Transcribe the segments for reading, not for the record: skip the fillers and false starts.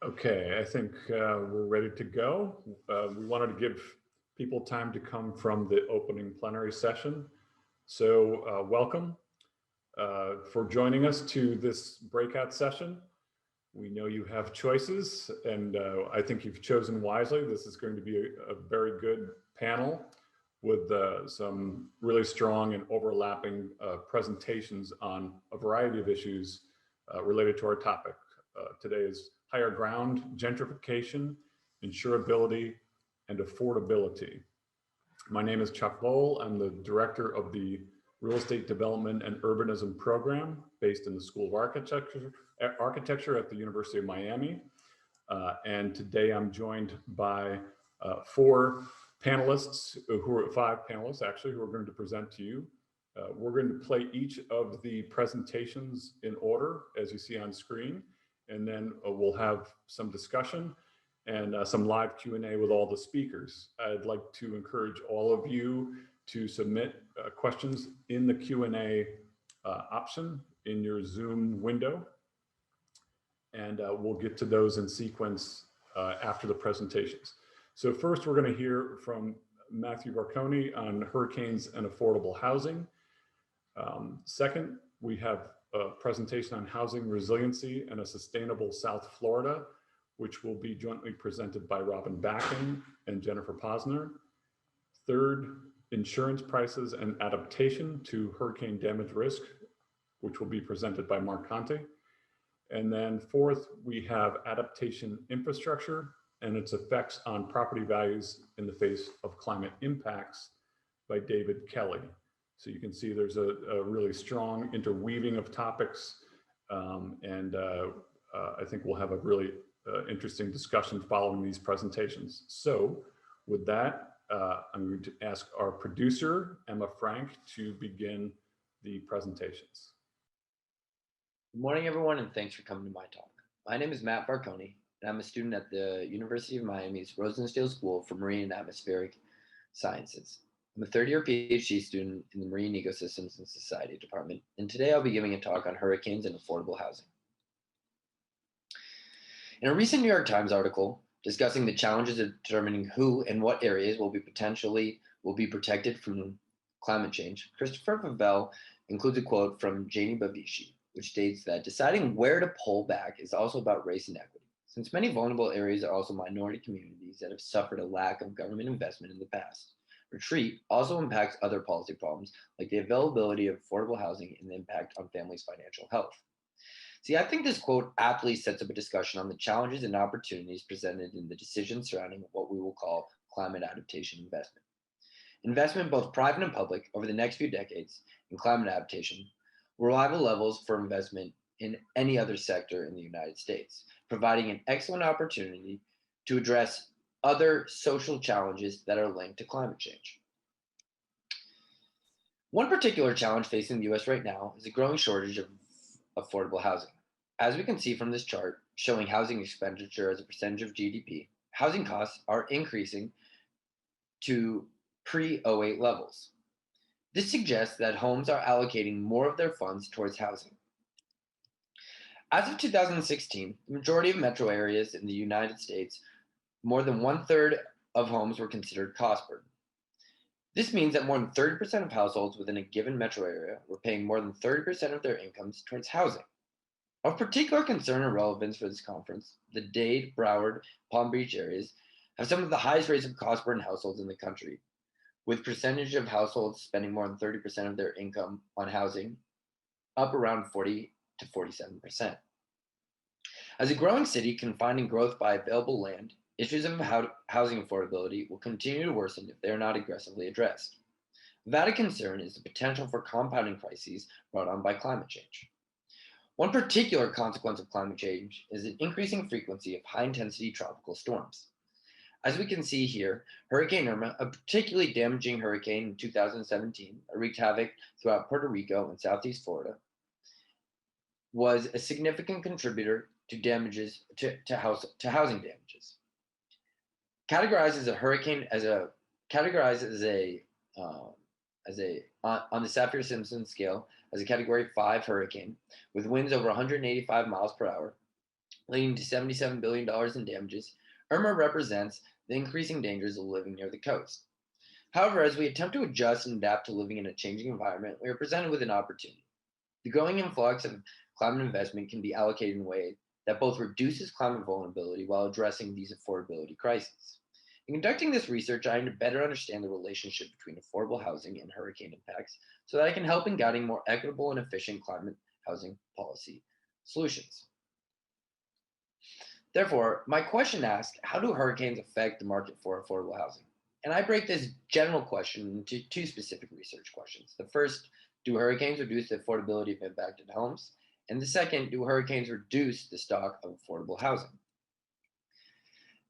Okay, I think we're ready to go. We wanted to give people time to come from the opening plenary session. So welcome for joining us to this breakout session. We know you have choices, and I think you've chosen wisely. This is going to be a very good panel with some really strong and overlapping presentations on a variety of issues related to our topic. Today is higher ground, gentrification, insurability, and affordability. My name is Chuck Bohl. I'm the director of the Real Estate Development and Urbanism program based in the School of Architecture at the University of Miami. And today I'm joined by five panelists actually, who are going to present to you. We're going to play each of the presentations in order as you see on screen, and then we'll have some discussion and some live Q&A with all the speakers. I'd like to encourage all of you to submit questions in the Q&A option in your Zoom window, and we'll get to those in sequence after the presentations. So first, we're going to hear from Matthew Varkony on hurricanes and affordable housing. Second, we have a presentation on housing resiliency and a sustainable South Florida, which will be jointly presented by Robin Bachin and Jennifer Posner. Third, insurance prices and adaptation to hurricane damage risk, which will be presented by Marc Conte. And then fourth, we have adaptation infrastructure and its effects on property values in the face of climate impacts by David Kelly. So you can see there's a really strong interweaving of topics, and I think we'll have a really interesting discussion following these presentations. So with that, I'm going to ask our producer, Emma Frank, to begin the presentations. Good morning, everyone, and thanks for coming to my talk. My name is Matt Varkony, and I'm a student at the University of Miami's Rosenstiel School for Marine and Atmospheric Sciences. I'm a third-year PhD student in the Marine Ecosystems and Society department, and today I'll be giving a talk on hurricanes and affordable housing. In a recent New York Times article discussing the challenges of determining who and what areas will be protected from climate change, Christopher Favell includes a quote from Janie Babishi, which states that deciding where to pull back is also about race and equity, since many vulnerable areas are also minority communities that have suffered a lack of government investment in the past. Retreat also impacts other policy problems like the availability of affordable housing and the impact on families' financial health. See, I think this quote aptly sets up a discussion on the challenges and opportunities presented in the decisions surrounding what we will call climate adaptation investment. Investment, both private and public, over the next few decades in climate adaptation will rival levels for investment in any other sector in the United States, providing an excellent opportunity to address other social challenges that are linked to climate change. One particular challenge facing the US right now is the growing shortage of affordable housing. As we can see from this chart showing housing expenditure as a percentage of GDP, housing costs are increasing to pre-08 levels. This suggests that homes are allocating more of their funds towards housing. As of 2016, the majority of metro areas in the United States, more than 1/3 of homes were considered cost burden. This means that more than 30% of households within a given metro area were paying more than 30% of their incomes towards housing. Of particular concern and relevance for this conference, the Dade, Broward, Palm Beach areas have some of the highest rates of cost burden households in the country, with percentage of households spending more than 30% of their income on housing up around 40 to 47%. As a growing city confining growth by available land, issues of housing affordability will continue to worsen if they are not aggressively addressed. Without a concern is the potential for compounding crises brought on by climate change. One particular consequence of climate change is an increasing frequency of high-intensity tropical storms. As we can see here, Hurricane Irma, a particularly damaging hurricane in 2017, wreaked havoc throughout Puerto Rico and Southeast Florida, was a significant contributor to damages to housing damages. Categorized as a hurricane, on the Saffir-Simpson scale as a Category 5 hurricane with winds over 185 miles per hour, leading to $77 billion in damages, Irma represents the increasing dangers of living near the coast. However, as we attempt to adjust and adapt to living in a changing environment, we are presented with an opportunity. The growing influx of climate investment can be allocated in a way that both reduces climate vulnerability while addressing these affordability crises. In conducting this research, I aim to better understand the relationship between affordable housing and hurricane impacts so that I can help in guiding more equitable and efficient climate housing policy solutions. Therefore, my question asks, how do hurricanes affect the market for affordable housing? And I break this general question into two specific research questions. The first, do hurricanes reduce the affordability of impacted homes? And the second, do hurricanes reduce the stock of affordable housing?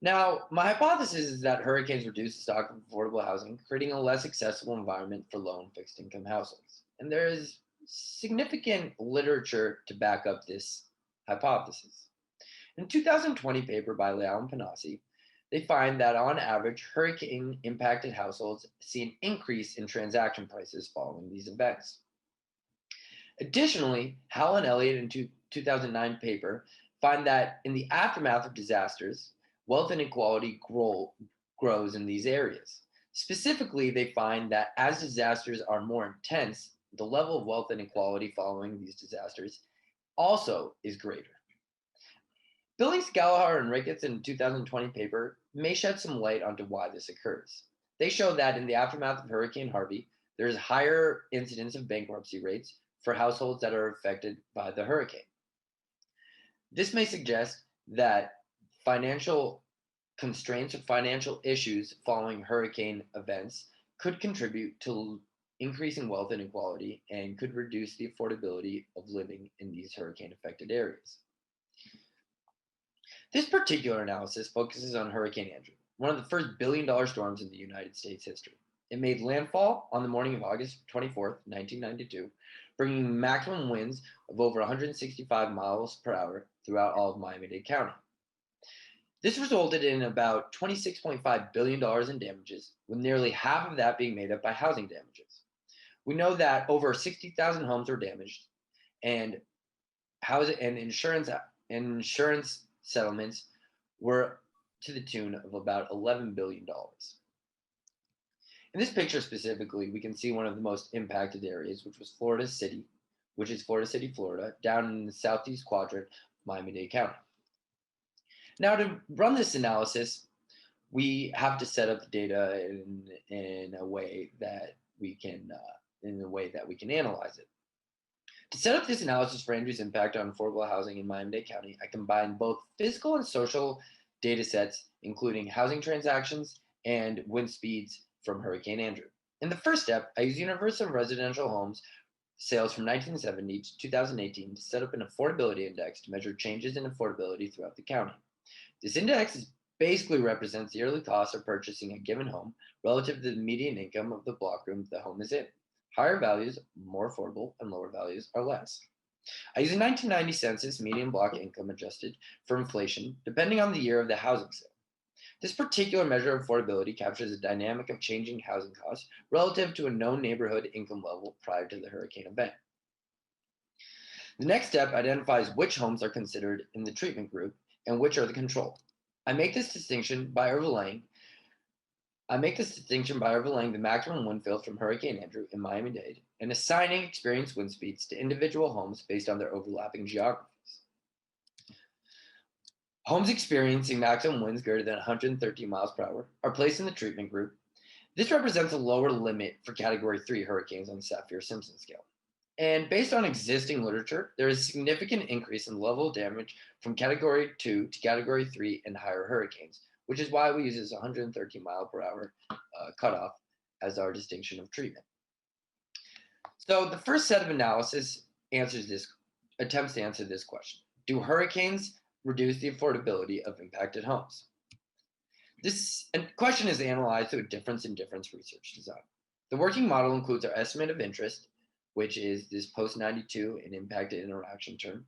Now, my hypothesis is that hurricanes reduce the stock of affordable housing, creating a less accessible environment for low and fixed income households. And there is significant literature to back up this hypothesis. In a 2020 paper by Leal and Panassi, they find that on average, hurricane impacted households see an increase in transaction prices following these events. Additionally, Howell and Elliott in 2009 paper find that in the aftermath of disasters, wealth inequality grows in these areas. Specifically, they find that as disasters are more intense, the level of wealth inequality following these disasters also is greater. Billings, Gallagher, and Ricketts in 2020 paper may shed some light onto why this occurs. They show that in the aftermath of Hurricane Harvey, there is higher incidence of bankruptcy rates for households that are affected by the hurricane. This may suggest that financial constraints or financial issues following hurricane events could contribute to increasing wealth inequality and could reduce the affordability of living in these hurricane-affected areas. This particular analysis focuses on Hurricane Andrew, one of the first billion-dollar storms in the United States history. It made landfall on the morning of August 24th, 1992, bringing maximum winds of over 165 miles per hour throughout all of Miami-Dade County. This resulted in about $26.5 billion in damages, with nearly half of that being made up by housing damages. We know that over 60,000 homes were damaged, and insurance settlements were to the tune of about $11 billion. In this picture specifically, we can see one of the most impacted areas, which is Florida City, Florida, down in the southeast quadrant of Miami-Dade County. Now, to run this analysis, we have to set up the data in a way that we can analyze it. To set up this analysis for Andrew's impact on affordable housing in Miami-Dade County, I combined both physical and social data sets, including housing transactions and wind speeds from Hurricane Andrew. In the first step, I used universal residential homes sales from 1970 to 2018 to set up an affordability index to measure changes in affordability throughout the county. This index basically represents the yearly cost of purchasing a given home relative to the median income of the block room the home is in. Higher values are more affordable and lower values are less. I use a 1990 census median block income adjusted for inflation depending on the year of the housing sale. This particular measure of affordability captures the dynamic of changing housing costs relative to a known neighborhood income level prior to the hurricane event. The next step identifies which homes are considered in the treatment group and which are the control. I make this distinction by overlaying the maximum wind field from Hurricane Andrew in Miami-Dade and assigning experienced wind speeds to individual homes based on their overlapping geographies. Homes experiencing maximum winds greater than 113 miles per hour are placed in the treatment group. This represents a lower limit for Category 3 hurricanes on the Saffir-Simpson scale. And based on existing literature, there is a significant increase in the level of damage from Category 2 to Category 3 and higher hurricanes, which is why we use this 113 mile per hour cutoff as our distinction of treatment. So the first set of analysis attempts to answer this question. Do hurricanes reduce the affordability of impacted homes? This question is analyzed through a difference in difference research design. The working model includes our estimate of interest, which is this post-92 and impacted interaction term.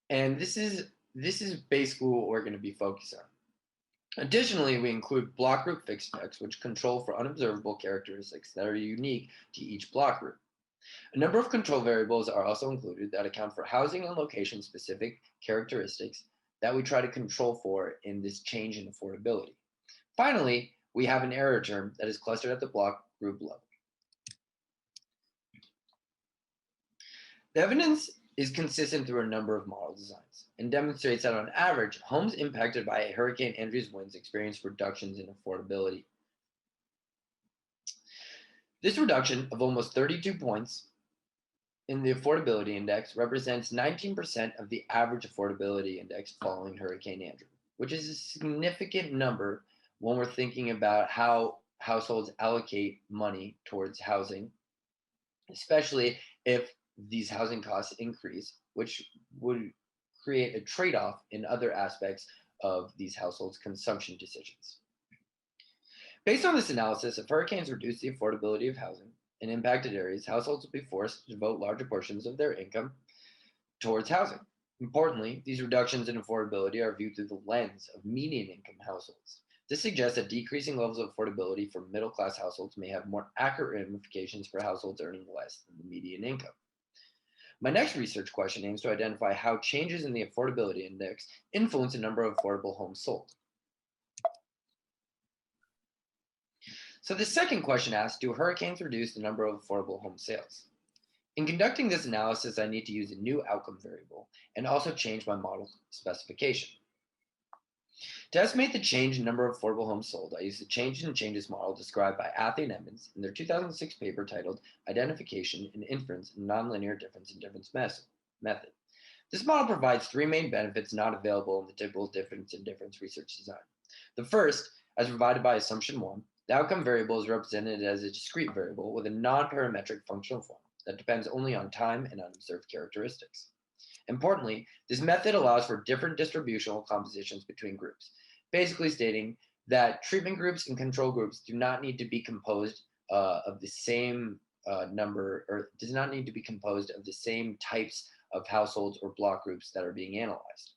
And this is basically what we're going to be focused on. Additionally, we include block group fixed effects, which control for unobservable characteristics that are unique to each block group. A number of control variables are also included that account for housing and location specific characteristics that we try to control for in this change in affordability. Finally, we have an error term that is clustered at the block group level. The evidence is consistent through a number of model designs and demonstrates that on average, homes impacted by Hurricane Andrew's winds experience reductions in affordability. This reduction of almost 32 points in the affordability index represents 19% of the average affordability index following Hurricane Andrew, which is a significant number when we're thinking about how households allocate money towards housing, especially if these housing costs increase, which would create a trade-off in other aspects of these households' consumption decisions. Based on this analysis, if hurricanes reduce the affordability of housing in impacted areas, households will be forced to devote larger portions of their income towards housing. Importantly, these reductions in affordability are viewed through the lens of median income households. This suggests that decreasing levels of affordability for middle-class households may have more accurate ramifications for households earning less than the median income. My next research question aims to identify how changes in the affordability index influence the number of affordable homes sold. So the second question asks, do hurricanes reduce the number of affordable home sales? In conducting this analysis, I need to use a new outcome variable and also change my model specification. To estimate the change in number of affordable homes sold, I use the change in changes model described by Athy and Emmons in their 2006 paper titled Identification and Inference in Nonlinear Difference in Difference Method. This model provides three main benefits not available in the typical difference in difference research design. The first, as provided by assumption 1, the outcome variable is represented as a discrete variable with a non-parametric functional form that depends only on time and unobserved characteristics. Importantly, this method allows for different distributional compositions between groups, basically stating that treatment groups and control groups do not need to be composed of the same number, or does not need to be composed of the same types of households or block groups that are being analyzed.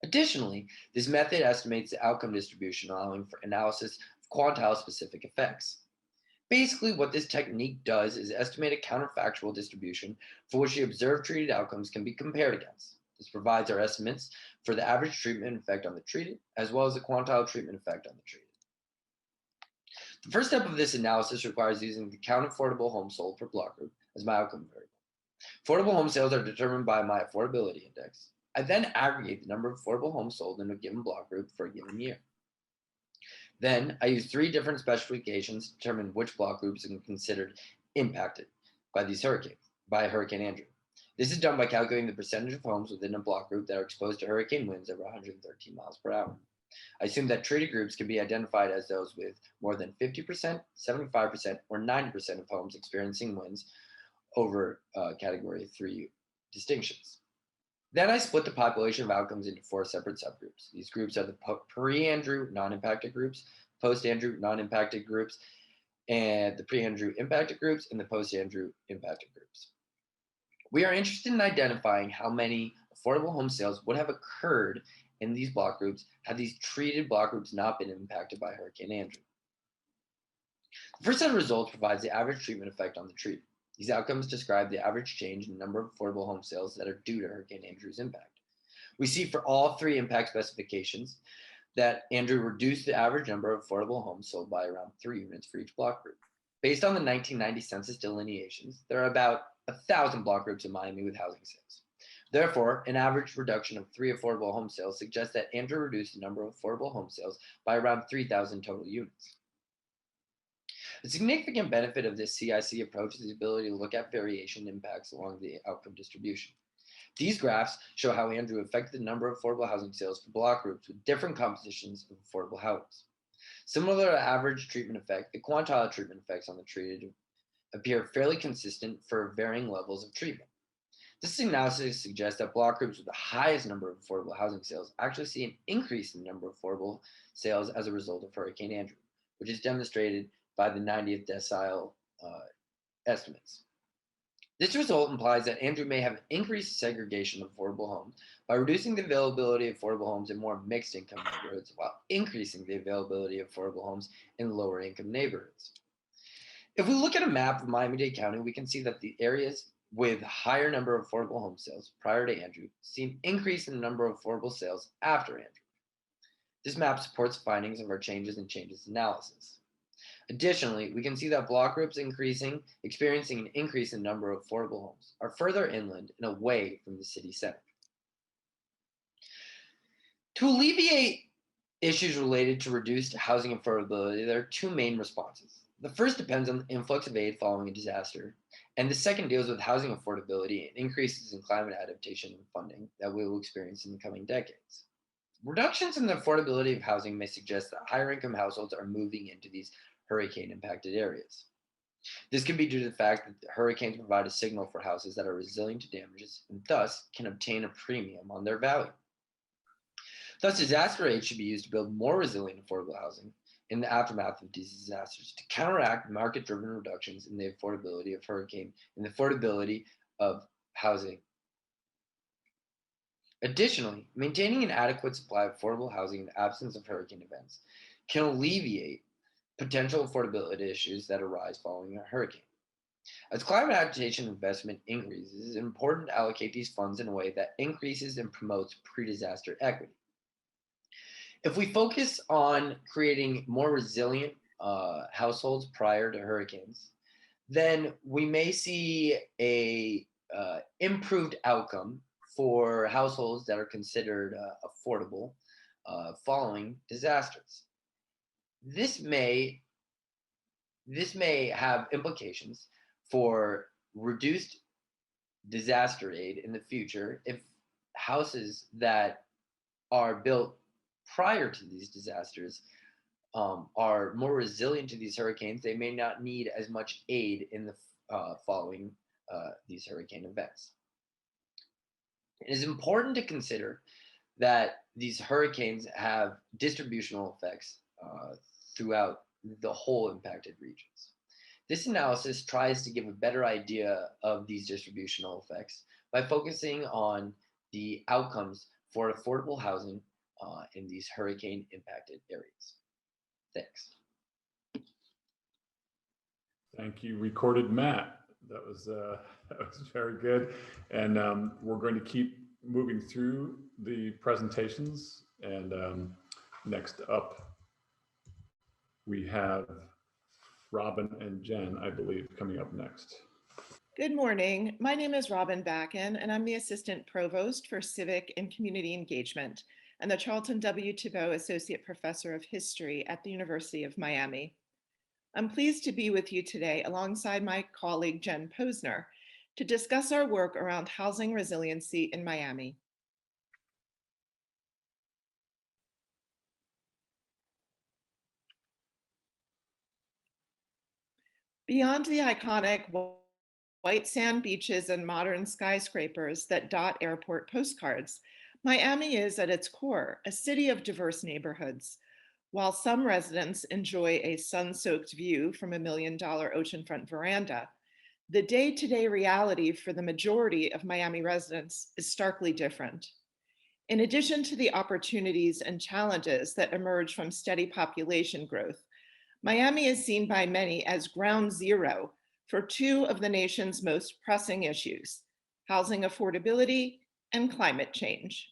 Additionally, this method estimates the outcome distribution, allowing for analysis of quantile-specific effects. Basically, what this technique does is estimate a counterfactual distribution for which the observed treated outcomes can be compared against. This provides our estimates for the average treatment effect on the treated, as well as the quantile treatment effect on the treated. The first step of this analysis requires using the count of affordable homes sold per block group as my outcome variable. Affordable home sales are determined by my affordability index. I then aggregate the number of affordable homes sold in a given block group for a given year. Then I use three different specifications to determine which block groups are considered impacted by Hurricane Andrew. This is done by calculating the percentage of homes within a block group that are exposed to hurricane winds over 113 miles per hour. I assume that treated groups can be identified as those with more than 50%, 75%, or 90% of homes experiencing winds over category 3 distinctions. Then I split the population of outcomes into 4 separate subgroups. These groups are the pre-Andrew non-impacted groups, post-Andrew non-impacted groups, and the pre-Andrew impacted groups, and the post-Andrew impacted groups. We are interested in identifying how many affordable home sales would have occurred in these block groups had these treated block groups not been impacted by Hurricane Andrew. The first set of results provides the average treatment effect on the treated. These outcomes describe the average change in the number of affordable home sales that are due to Hurricane Andrew's impact. We see for all 3 impact specifications that Andrew reduced the average number of affordable homes sold by around 3 units for each block group. Based on the 1990 census delineations, there are about 1,000 block groups in Miami with housing sales. Therefore, an average reduction of 3 affordable home sales suggests that Andrew reduced the number of affordable home sales by around 3,000 total units. A significant benefit of this CIC approach is the ability to look at variation impacts along the outcome distribution. These graphs show how Andrew affected the number of affordable housing sales for block groups with different compositions of affordable houses. Similar to average treatment effect, the quantile treatment effects on the treated appear fairly consistent for varying levels of treatment. This analysis suggests that block groups with the highest number of affordable housing sales actually see an increase in the number of affordable sales as a result of Hurricane Andrew, which is demonstrated by the 90th decile estimates. This result implies that Andrew may have increased segregation of affordable homes by reducing the availability of affordable homes in more mixed income neighborhoods while increasing the availability of affordable homes in lower income neighborhoods. If we look at a map of Miami-Dade County, we can see that the areas with higher number of affordable home sales prior to Andrew see an increase in the number of affordable sales after Andrew. This map supports findings of our changes analysis. Additionally, we can see that block groups experiencing an increase in number of affordable homes are further inland and away from the city center. To alleviate issues related to reduced housing affordability, there are two main responses. The first depends on the influx of aid following a disaster, and the second deals with housing affordability and increases in climate adaptation funding that we will experience in the coming decades. Reductions in the affordability of housing may suggest that higher income households are moving into these hurricane impacted areas. This can be due to the fact that hurricanes provide a signal for houses that are resilient to damages and thus can obtain a premium on their value. Thus, disaster aid should be used to build more resilient affordable housing in the aftermath of these disasters to counteract market-driven reductions in the affordability of housing. Additionally, maintaining an adequate supply of affordable housing in the absence of hurricane events can alleviate potential affordability issues that arise following a hurricane. As climate adaptation investment increases, it is important to allocate these funds in a way that increases and promotes pre-disaster equity. If we focus on creating more resilient households prior to hurricanes, then we may see a improved outcome for households that are considered affordable following disasters. This may have implications for reduced disaster aid in the future if houses that are built prior to these disasters are more resilient to these hurricanes. They may not need as much aid in the following these hurricane events. It is important to consider that these hurricanes have distributional effects throughout the whole impacted regions. This analysis tries to give a better idea of these distributional effects by focusing on the outcomes for affordable housing in these hurricane impacted areas. Thanks. Thank you, Recorded Matt. That was very good. And we're going to keep moving through the presentations. And next up, we have Robin and Jen, I believe, coming up next. Good morning. My name is Robin Bachin, and I'm the Assistant Provost for Civic and Community Engagement and the Charlton W. Thibault Associate Professor of History at the University of Miami. I'm pleased to be with you today alongside my colleague Jen Posner to discuss our work around housing resiliency in Miami. Beyond the iconic white sand beaches and modern skyscrapers that dot airport postcards, Miami is at its core a city of diverse neighborhoods. While some residents enjoy a sun-soaked view from $1 million oceanfront veranda, the day-to-day reality for the majority of Miami residents is starkly different. In addition to the opportunities and challenges that emerge from steady population growth, Miami is seen by many as ground zero for two of the nation's most pressing issues: housing affordability and climate change.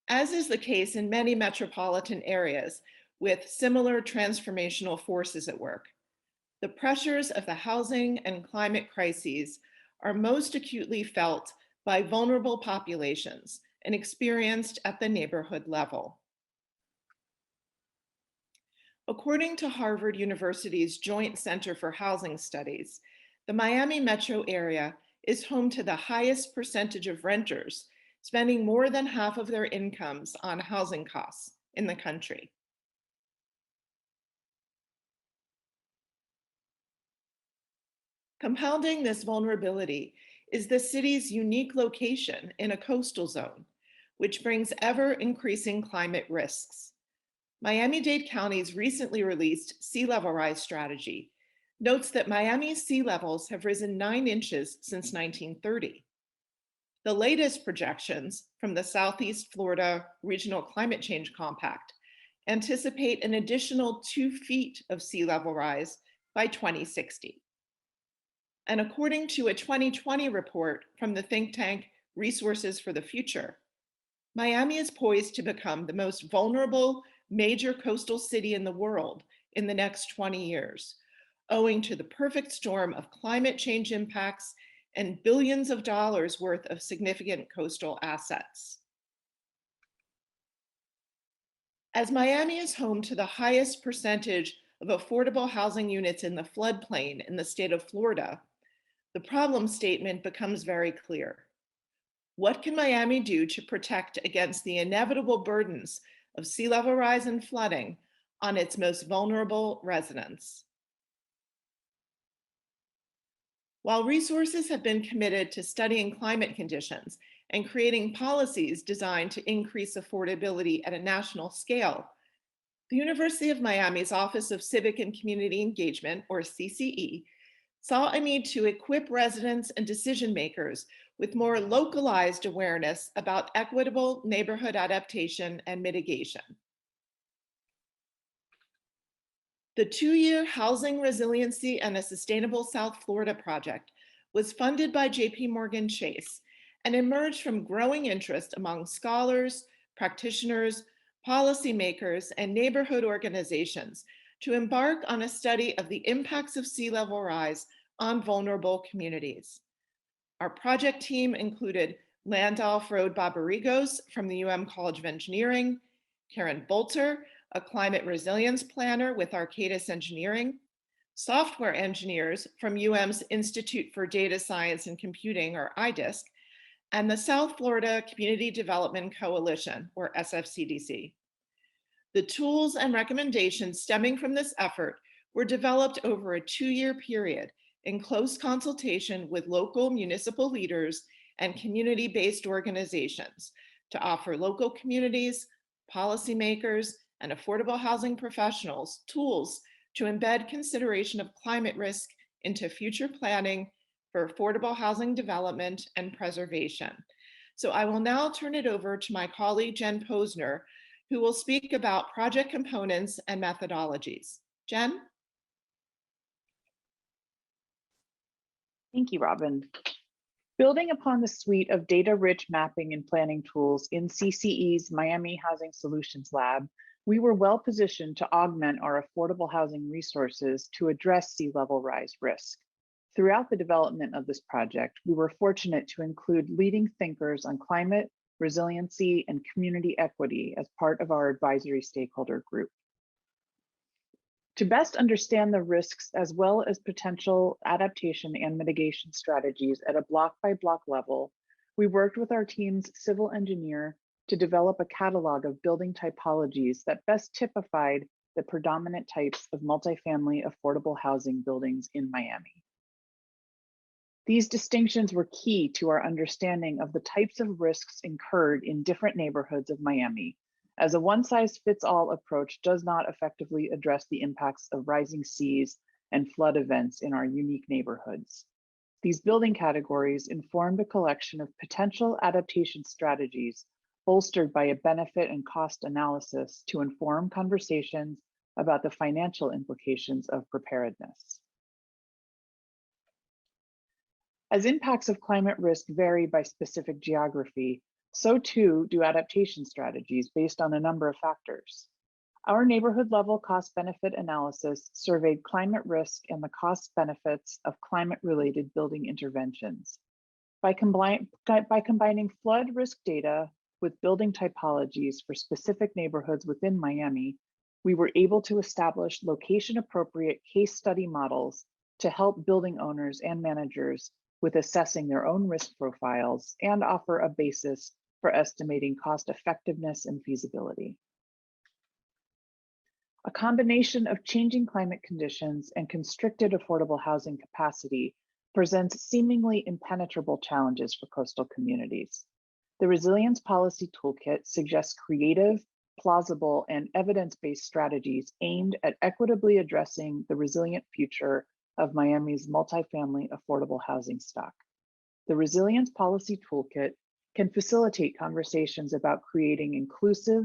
As is the case in many metropolitan areas with similar transformational forces at work, the pressures of the housing and climate crises are most acutely felt by vulnerable populations and experienced at the neighborhood level. According to Harvard University's Joint Center for Housing Studies, the Miami metro area is home to the highest percentage of renters spending more than half of their incomes on housing costs in the country. Compounding this vulnerability is the city's unique location in a coastal zone, which brings ever-increasing climate risks. Miami-Dade County's recently released sea level rise strategy notes that Miami's sea levels have risen 9 inches since 1930. The latest projections from the Southeast Florida Regional Climate Change Compact anticipate an additional 2 feet of sea level rise by 2060. And according to a 2020 report from the think tank Resources for the Future, Miami is poised to become the most vulnerable major coastal city in the world in the next 20 years, owing to the perfect storm of climate change impacts and billions of dollars worth of significant coastal assets. As Miami is home to the highest percentage of affordable housing units in the floodplain in the state of Florida, the problem statement becomes very clear. What can Miami do to protect against the inevitable burdens of sea level rise and flooding on its most vulnerable residents? While resources have been committed to studying climate conditions and creating policies designed to increase affordability at a national scale, the University of Miami's Office of Civic and Community Engagement, or CCE, saw a need to equip residents and decision makers with more localized awareness about equitable neighborhood adaptation and mitigation. The 2-year Housing Resiliency and a Sustainable South Florida project was funded by JPMorgan Chase and emerged from growing interest among scholars, practitioners, policymakers, and neighborhood organizations to embark on a study of the impacts of sea level rise on vulnerable communities. Our project team included Landolph Road Barbarigos from the College of Engineering, Karen Bolter, a climate resilience planner with Arcadis Engineering, software engineers from UM's Institute for Data Science and Computing, or IDISC, and the South Florida Community Development Coalition, or SFCDC. The tools and recommendations stemming from this effort were developed over a 2-year period in close consultation with local municipal leaders and community-based organizations to offer local communities, policymakers, and affordable housing professionals tools to embed consideration of climate risk into future planning for affordable housing development and preservation. So I will now turn it over to my colleague, Jen Posner, who will speak about project components and methodologies. Jen? Thank you, Robin. Building upon the suite of data-rich mapping and planning tools in CCE's Miami Housing Solutions Lab, we were well positioned to augment our affordable housing resources to address sea level rise risk. Throughout the development of this project, we were fortunate to include leading thinkers on climate, resiliency, and community equity as part of our advisory stakeholder group. To best understand the risks as well as potential adaptation and mitigation strategies at a block-by-block level, we worked with our team's civil engineer to develop a catalog of building typologies that best typified the predominant types of multifamily affordable housing buildings in Miami. These distinctions were key to our understanding of the types of risks incurred in different neighborhoods of Miami, as a one-size-fits-all approach does not effectively address the impacts of rising seas and flood events in our unique neighborhoods. These building categories informed a collection of potential adaptation strategies bolstered by a benefit and cost analysis to inform conversations about the financial implications of preparedness. As impacts of climate risk vary by specific geography, so too do adaptation strategies based on a number of factors. Our neighborhood level cost benefit analysis surveyed climate risk and the cost benefits of climate related building interventions. By combining flood risk data with building typologies for specific neighborhoods within Miami, we were able to establish location appropriate case study models to help building owners and managers with assessing their own risk profiles and offer a basis for estimating cost effectiveness and feasibility. A combination of changing climate conditions and constricted affordable housing capacity presents seemingly impenetrable challenges for coastal communities. The Resilience Policy Toolkit suggests creative, plausible, and evidence-based strategies aimed at equitably addressing the resilient future of Miami's multifamily affordable housing stock. The Resilience Policy Toolkit can facilitate conversations about creating inclusive,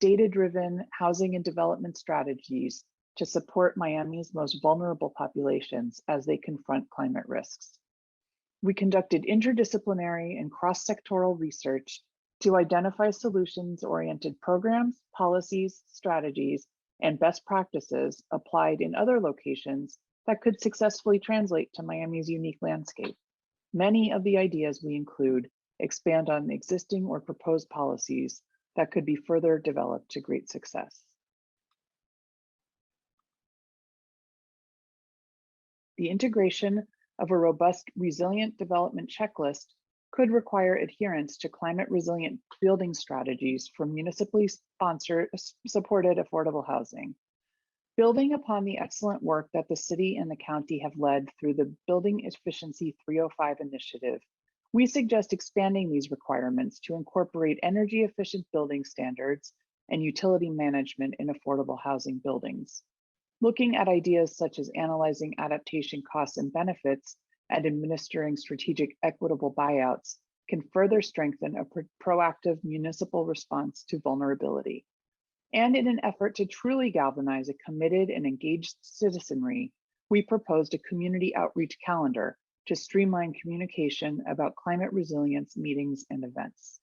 data-driven housing and development strategies to support Miami's most vulnerable populations as they confront climate risks. We conducted interdisciplinary and cross-sectoral research to identify solutions-oriented programs, policies, strategies, and best practices applied in other locations that could successfully translate to Miami's unique landscape. Many of the ideas we include expand on existing or proposed policies that could be further developed to great success. The integration of a robust resilient development checklist could require adherence to climate resilient building strategies for municipally supported affordable housing. Building upon the excellent work that the city and the county have led through the Building Efficiency 305 initiative, we suggest expanding these requirements to incorporate energy efficient building standards and utility management in affordable housing buildings. Looking at ideas such as analyzing adaptation costs and benefits and administering strategic equitable buyouts can further strengthen a proactive municipal response to vulnerability. And in an effort to truly galvanize a committed and engaged citizenry, we proposed a community outreach calendar to streamline communication about climate resilience meetings and events.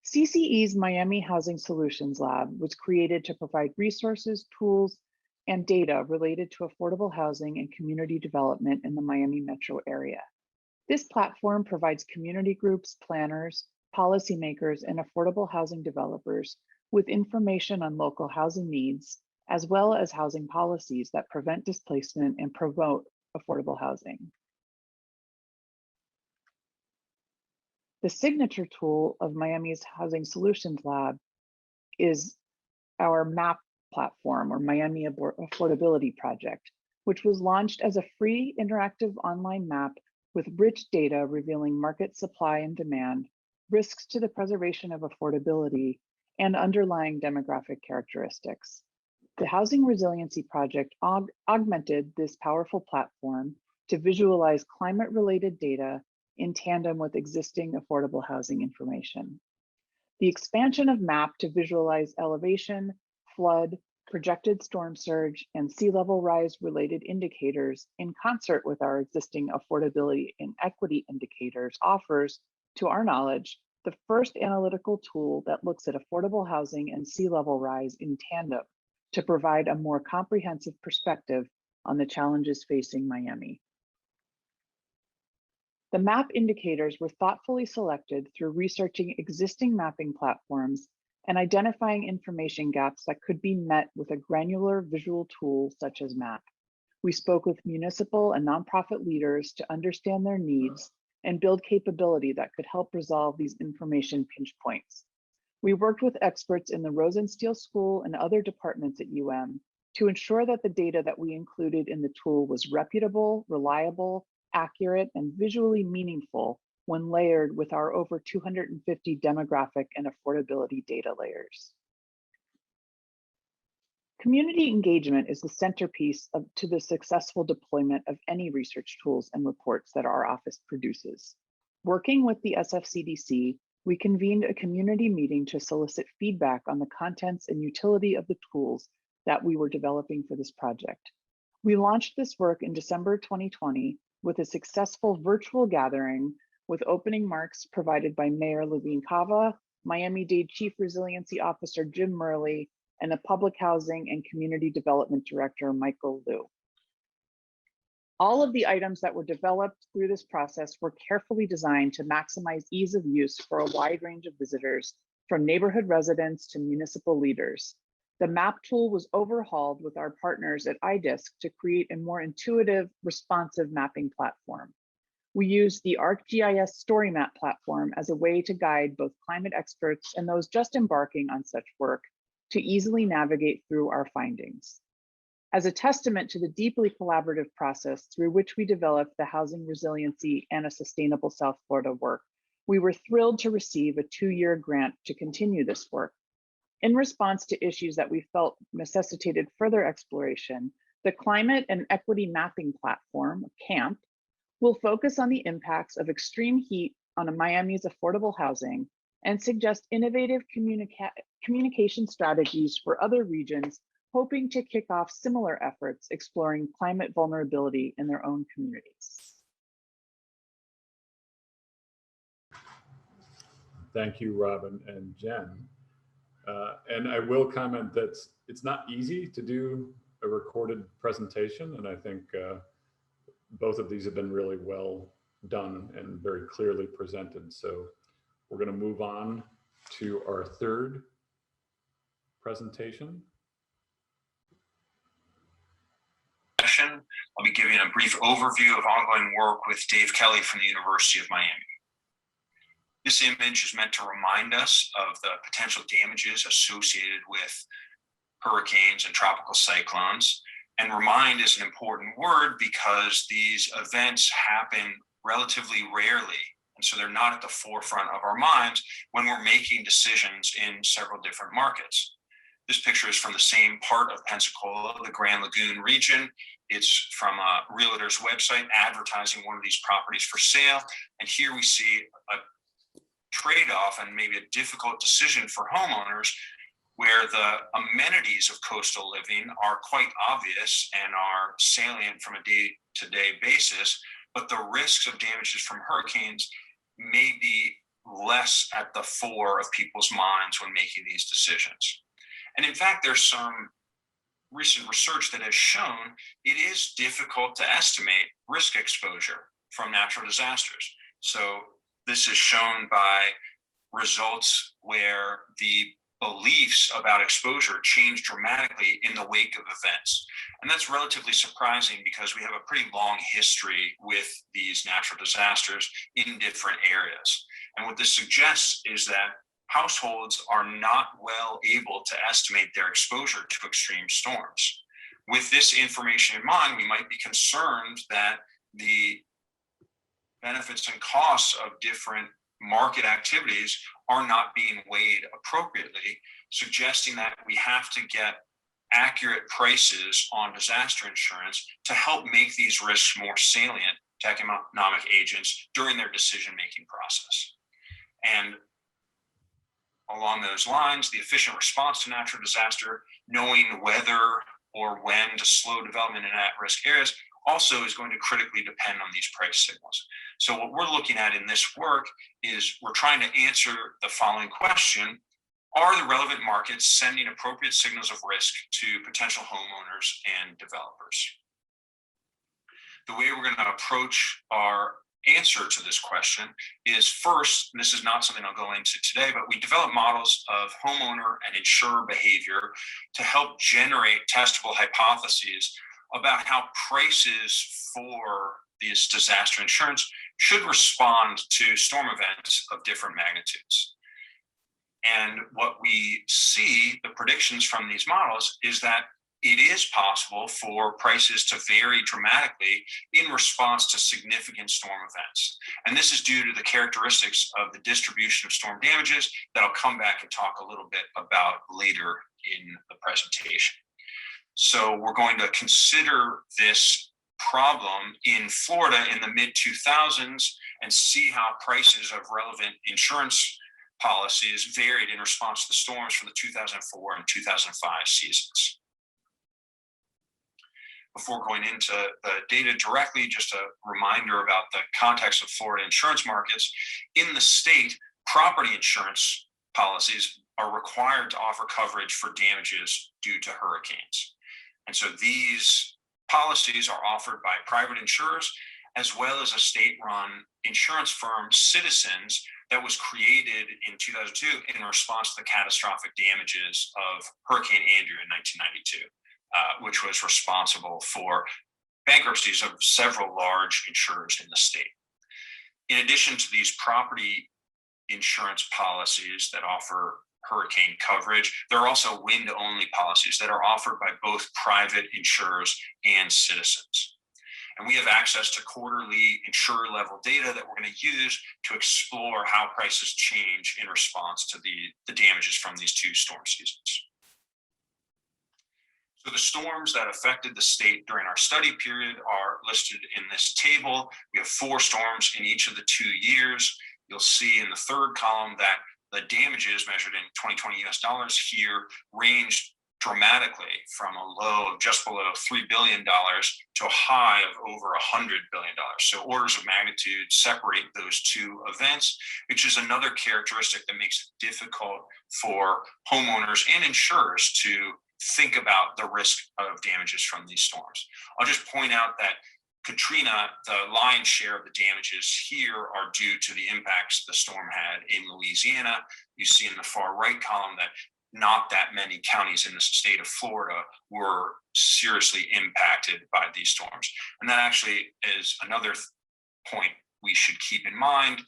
CCE's Miami Housing Solutions Lab was created to provide resources, tools, and data related to affordable housing and community development in the Miami metro area. This platform provides community groups, planners, policymakers, and affordable housing developers with information on local housing needs, as well as housing policies that prevent displacement and promote affordable housing. The signature tool of Miami's Housing Solutions Lab is our MAP platform, or Miami Affordability Project, which was launched as a free interactive online map with rich data revealing market supply and demand, risks to the preservation of affordability, and underlying demographic characteristics. The Housing Resiliency Project augmented this powerful platform to visualize climate-related data in tandem with existing affordable housing information. The expansion of MAP to visualize elevation, flood, projected storm surge, and sea level rise related indicators in concert with our existing affordability and equity indicators offers, to our knowledge, the first analytical tool that looks at affordable housing and sea level rise in tandem to provide a more comprehensive perspective on the challenges facing Miami. The MAP indicators were thoughtfully selected through researching existing mapping platforms and identifying information gaps that could be met with a granular visual tool such as MAP. We spoke with municipal and nonprofit leaders to understand their needs and build capability that could help resolve these information pinch points. We worked with experts in the Rosenstiel School and other departments at to ensure that the data that we included in the tool was reputable, reliable, accurate, and visually meaningful when layered with our over 250 demographic and affordability data layers. Community engagement is the centerpiece to the successful deployment of any research tools and reports that our office produces. Working with the SFCDC, we convened a community meeting to solicit feedback on the contents and utility of the tools that we were developing for this project. We launched this work in December 2020 with a successful virtual gathering with opening remarks provided by Mayor Levine Cava, Miami-Dade Chief Resiliency Officer Jim Murley, and the Public Housing and Community Development Director, Michael Liu. All of the items that were developed through this process were carefully designed to maximize ease of use for a wide range of visitors, from neighborhood residents to municipal leaders. The MAP tool was overhauled with our partners at iDisk to create a more intuitive, responsive mapping platform. We used the ArcGIS StoryMap platform as a way to guide both climate experts and those just embarking on such work to easily navigate through our findings. As a testament to the deeply collaborative process through which we developed the Housing Resiliency and a Sustainable South Florida work, we were thrilled to receive a 2-year grant to continue this work. In response to issues that we felt necessitated further exploration, the Climate and Equity Mapping Platform, CAMP, will focus on the impacts of extreme heat on Miami's affordable housing and suggest innovative communication strategies for other regions, hoping to kick off similar efforts exploring climate vulnerability in their own communities. Thank you, Robin and Jen. And I will comment that it's not easy to do a recorded presentation, and I think both of these have been really well done and very clearly presented. So we're going to move on to our third presentation. I'll be giving a brief overview of ongoing work with Dave Kelly from the University of Miami. This image is meant to remind us of the potential damages associated with hurricanes and tropical cyclones. And remind is an important word because these events happen relatively rarely. And so they're not at the forefront of our minds when we're making decisions in several different markets. This picture is from the same part of Pensacola, the Grand Lagoon region. It's from a realtor's website advertising one of these properties for sale. And here we see a trade-off and maybe a difficult decision for homeowners where the amenities of coastal living are quite obvious and are salient from a day-to-day basis, but the risks of damages from hurricanes may be less at the fore of people's minds when making these decisions. And in fact, there's some recent research that has shown it is difficult to estimate risk exposure from natural disasters. So this is shown by results where the beliefs about exposure change dramatically in the wake of events. And that's relatively surprising because we have a pretty long history with these natural disasters in different areas. And what this suggests is that households are not well able to estimate their exposure to extreme storms. With this information in mind, we might be concerned that the benefits and costs of different market activities are not being weighed appropriately, suggesting that we have to get accurate prices on disaster insurance to help make these risks more salient to economic agents during their decision-making process. And along those lines, the efficient response to natural disaster, knowing whether or when to slow development in at-risk areas, also is going to critically depend on these price signals. So what we're looking at in this work is we're trying to answer the following question: are the relevant markets sending appropriate signals of risk to potential homeowners and developers? The way we're going to approach our answer to this question is, first, and this is not something I'll go into today, but we develop models of homeowner and insurer behavior to help generate testable hypotheses about how prices for this disaster insurance should respond to storm events of different magnitudes. And what we see, the predictions from these models, is that it is possible for prices to vary dramatically in response to significant storm events. And this is due to the characteristics of the distribution of storm damages that I'll come back and talk a little bit about later in the presentation. So we're going to consider this problem in Florida in the mid-2000s and see how prices of relevant insurance policies varied in response to the storms from the 2004 and 2005 seasons. Before going into the data directly, just a reminder about the context of Florida insurance markets. In the state, property insurance policies are required to offer coverage for damages due to hurricanes. And so these policies are offered by private insurers, as well as a state-run insurance firm, Citizens, that was created in 2002 in response to the catastrophic damages of Hurricane Andrew in 1992. Which was responsible for bankruptcies of several large insurers in the state. In addition to these property insurance policies that offer hurricane coverage, there are also wind-only policies that are offered by both private insurers and Citizens. And we have access to quarterly insurer-level data that we're going to use to explore how prices change in response to the damages from these two storm seasons. So the storms that affected the state during our study period are listed in this table. We have 4 storms in each of the 2 years. You'll see in the third column that the damages measured in 2020 US dollars here ranged dramatically from a low of just below $3 billion to a high of over $100 billion. So orders of magnitude separate those two events, which is another characteristic that makes it difficult for homeowners and insurers to think about the risk of damages from these storms. I'll just point out that Katrina, the lion's share of the damages here are due to the impacts the storm had in Louisiana. You see in the far right column that not that many counties in the state of Florida were seriously impacted by these storms. And that actually is another point we should keep in mind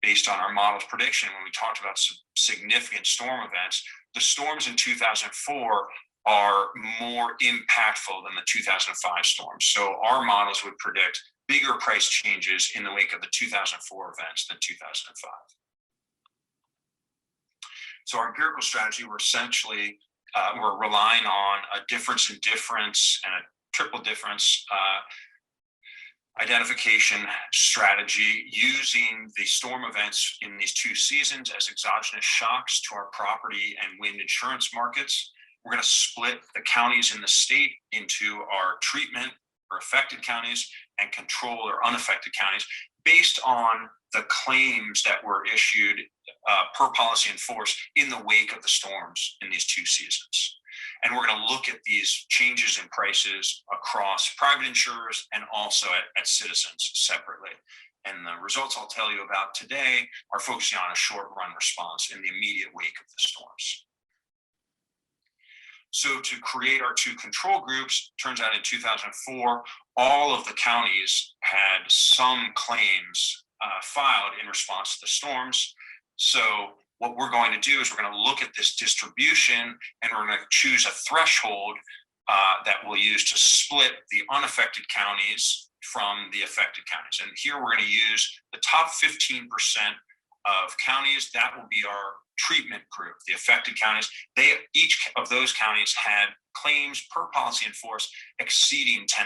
based on our model's prediction when we talked about significant storm events. The storms in 2004 are more impactful than the 2005 storms. So our models would predict bigger price changes in the wake of the 2004 events than 2005. So our empirical strategy, we're essentially, we're relying on a difference in difference and a triple difference identification strategy using the storm events in these two seasons as exogenous shocks to our property and wind insurance markets. We're going to split the counties in the state into our treatment or affected counties and control or unaffected counties based on the claims that were issued per policy in force in the wake of the storms in these two seasons. And we're going to look at these changes in prices across private insurers and also at citizens separately. And the results I'll tell you about today are focusing on a short run response in the immediate wake of the storms. So to create our two control groups, turns out in 2004, all of the counties had some claims filed in response to the storms. So what we're going to do is we're going to look at this distribution and we're going to choose a threshold that we'll use to split the unaffected counties from the affected counties. And here we're going to use the top 15% of counties. That will be our treatment group, the affected counties. Each of those counties had claims per policy in force exceeding $10,000.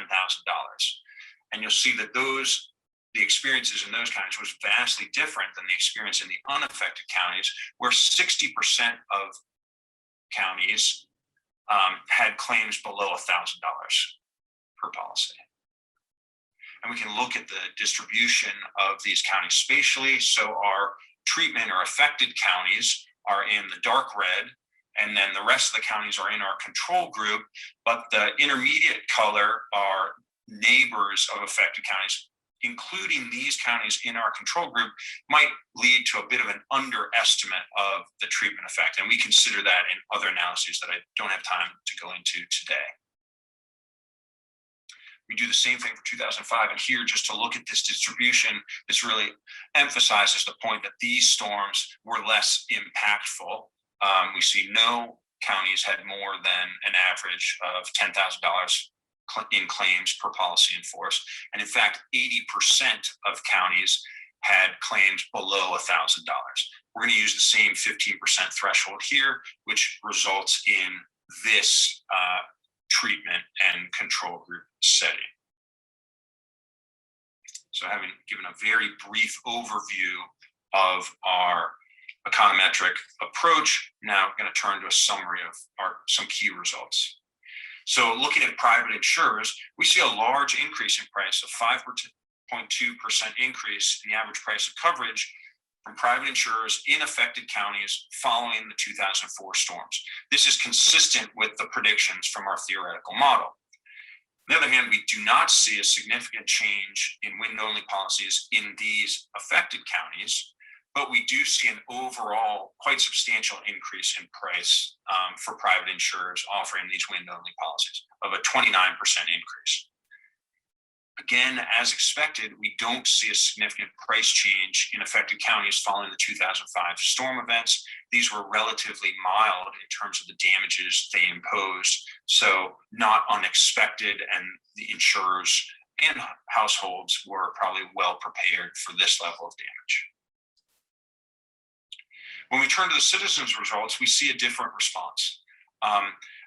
And you'll see that the experiences in those counties was vastly different than the experience in the unaffected counties, where 60% of counties had claims below $1,000 per policy. And we can look at the distribution of these counties spatially. So our treatment or affected counties are in the dark red, and then the rest of the counties are in our control group, but the intermediate color are neighbors of affected counties. Including these counties in our control group might lead to a bit of an underestimate of the treatment effect. And we consider that in other analyses that I don't have time to go into today. We do the same thing for 2005. And here, just to look at this distribution, this really emphasizes the point that these storms were less impactful. We see no counties had more than an average of $10,000 in claims per policy in force. And in fact, 80% of counties had claims below $1,000. We're going to use the same 15% threshold here, which results in this treatment and control group setting. So having given a very brief overview of our econometric approach, now I'm going to turn to a summary of some key results. So looking at private insurers, we see a large increase in price of 5.2% increase in the average price of coverage from private insurers in affected counties following the 2004 storms. This is consistent with the predictions from our theoretical model. On the other hand, we do not see a significant change in wind-only policies in these affected counties, but we do see an overall quite substantial increase in price for private insurers offering these wind-only policies of a 29% increase. Again, as expected, we don't see a significant price change in affected counties following the 2005 storm events. These were relatively mild in terms of the damages they imposed, so not unexpected, and the insurers and households were probably well prepared for this level of damage. When we turn to the citizens' results, we see a different response.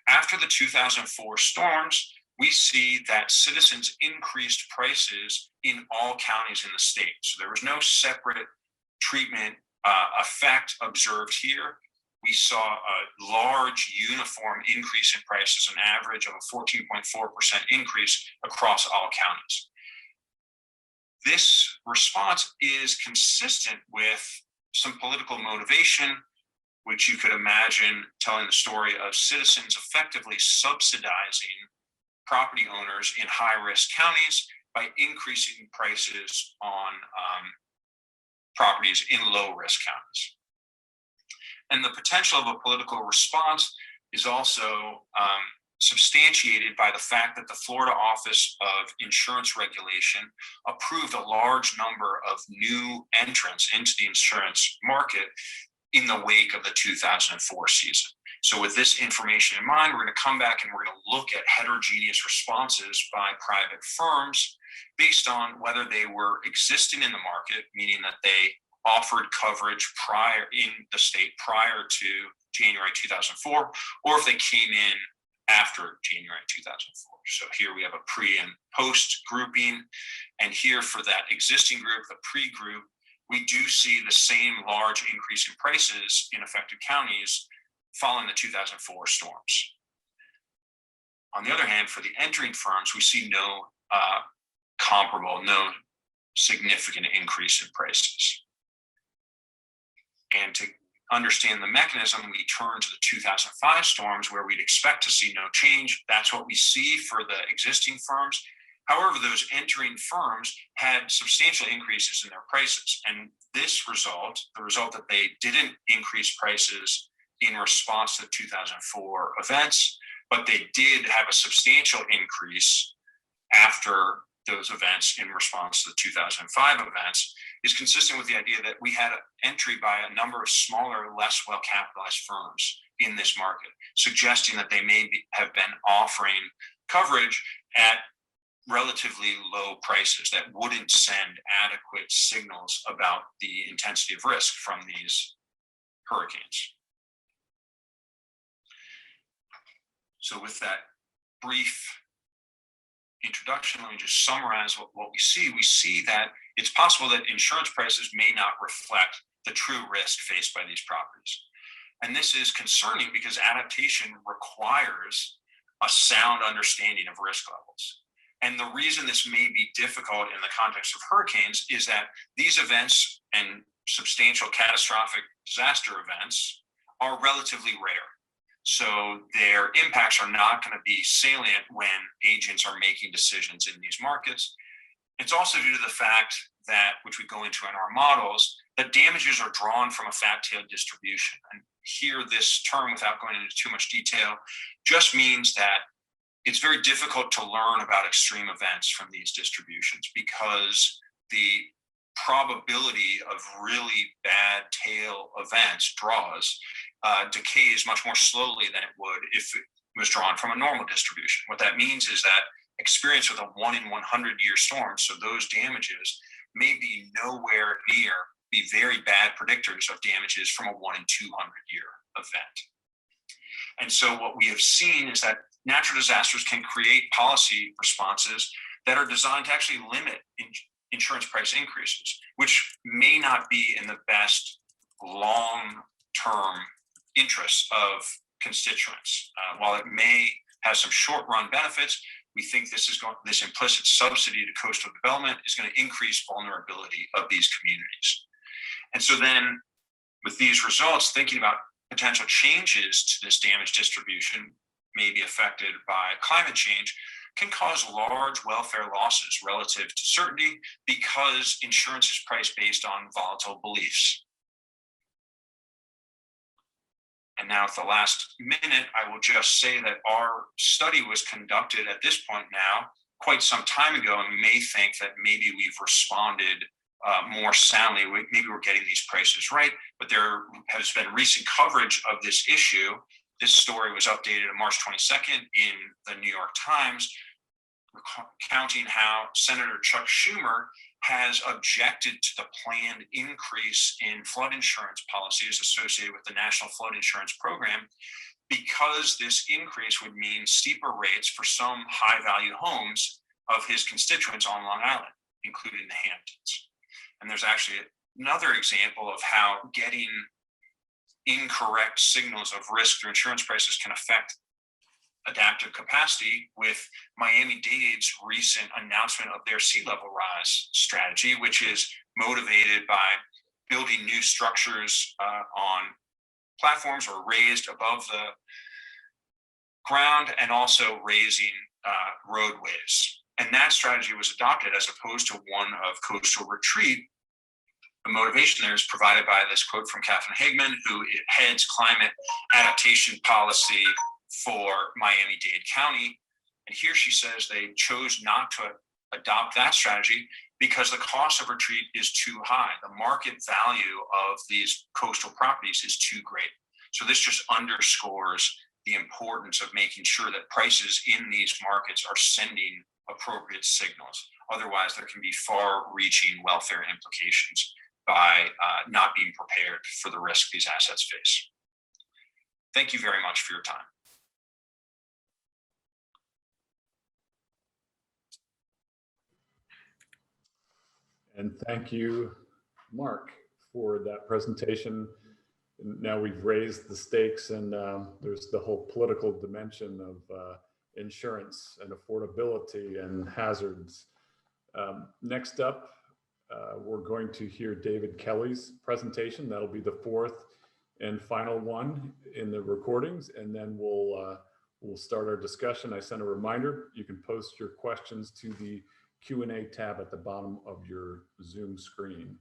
After the 2004 storms, we see that citizens increased prices in all counties in the state. So there was no separate treatment effect observed here. We saw a large uniform increase in prices, an average of a 14.4% increase across all counties. This response is consistent with some political motivation, which you could imagine telling the story of citizens effectively subsidizing property owners in high-risk counties by increasing prices on properties in low-risk counties. And the potential of a political response is also substantiated by the fact that the Florida Office of Insurance Regulation approved a large number of new entrants into the insurance market in the wake of the 2004 season. So with this information in mind, we're going to come back and we're going to look at heterogeneous responses by private firms based on whether they were existing in the market, meaning that they offered coverage prior in the state prior to January 2004, or if they came in after January 2004. So here we have a pre and post grouping. And here for that existing group, the pre-group, we do see the same large increase in prices in affected counties following the 2004 storms. On the other hand, for the entering firms, we see no significant increase in prices. And to understand the mechanism, we turn to the 2005 storms where we'd expect to see no change. That's what we see for the existing firms. However, those entering firms had substantial increases in their prices. And this result, the result that they didn't increase prices in response to the 2004 events, but they did have a substantial increase after those events in response to the 2005 events, is consistent with the idea that we had an entry by a number of smaller, less well-capitalized firms in this market, suggesting that they may have been offering coverage at relatively low prices that wouldn't send adequate signals about the intensity of risk from these hurricanes. So with that brief introduction, let me just summarize what we see. We see that it's possible that insurance prices may not reflect the true risk faced by these properties. And this is concerning because adaptation requires a sound understanding of risk levels. And the reason this may be difficult in the context of hurricanes is that these events and substantial catastrophic disaster events are relatively rare. So their impacts are not going to be salient when agents are making decisions in these markets. It's also due to the fact that, which we go into in our models, that damages are drawn from a fat-tailed distribution. And here, this term, without going into too much detail, just means that it's very difficult to learn about extreme events from these distributions because the probability of really bad tail events decays much more slowly than it would if it was drawn from a normal distribution. What that means is that experience with a 1 in 100 year storm, so those damages may be nowhere near be very bad predictors of damages from a 1 in 200 year event. And so what we have seen is that natural disasters can create policy responses that are designed to actually limit insurance price increases, which may not be in the best long-term interests of constituents. While it may have some short-run benefits, we think this implicit subsidy to coastal development is going to increase vulnerability of these communities. And so then with these results, thinking about potential changes to this damage distribution may be affected by climate change can cause large welfare losses relative to certainty because insurance is priced based on volatile beliefs. And now at the last minute, I will just say that our study was conducted at this point now quite some time ago, and we may think that maybe we've responded more soundly. Maybe we're getting these prices right, but there has been recent coverage of this issue. This story was updated on March 22nd in the New York Times, recounting how Senator Chuck Schumer has objected to the planned increase in flood insurance policies associated with the National Flood Insurance Program, because this increase would mean steeper rates for some high-value homes of his constituents on Long Island, including the Hamptons. And there's actually another example of how getting incorrect signals of risk through insurance prices can affect adaptive capacity with Miami-Dade's recent announcement of their sea level rise strategy, which is motivated by building new structures on platforms or raised above the ground, and also raising roadways. And that strategy was adopted as opposed to one of coastal retreat. The motivation there is provided by this quote from Catherine Hagman, who heads climate adaptation policy for Miami-Dade County. And here she says they chose not to adopt that strategy because the cost of retreat is too high. The market value of these coastal properties is too great. So this just underscores the importance of making sure that prices in these markets are sending appropriate signals. Otherwise, there can be far-reaching welfare implications by not being prepared for the risk these assets face. Thank you very much for your time. And thank you, Marc, for that presentation. Now we've raised the stakes, and there's the whole political dimension of insurance and affordability and hazards. Next up, we're going to hear David Kelly's presentation. That'll be the fourth and final one in the recordings, and then we'll start our discussion. I sent a reminder, you can post your questions to the Q&A tab at the bottom of your Zoom screen.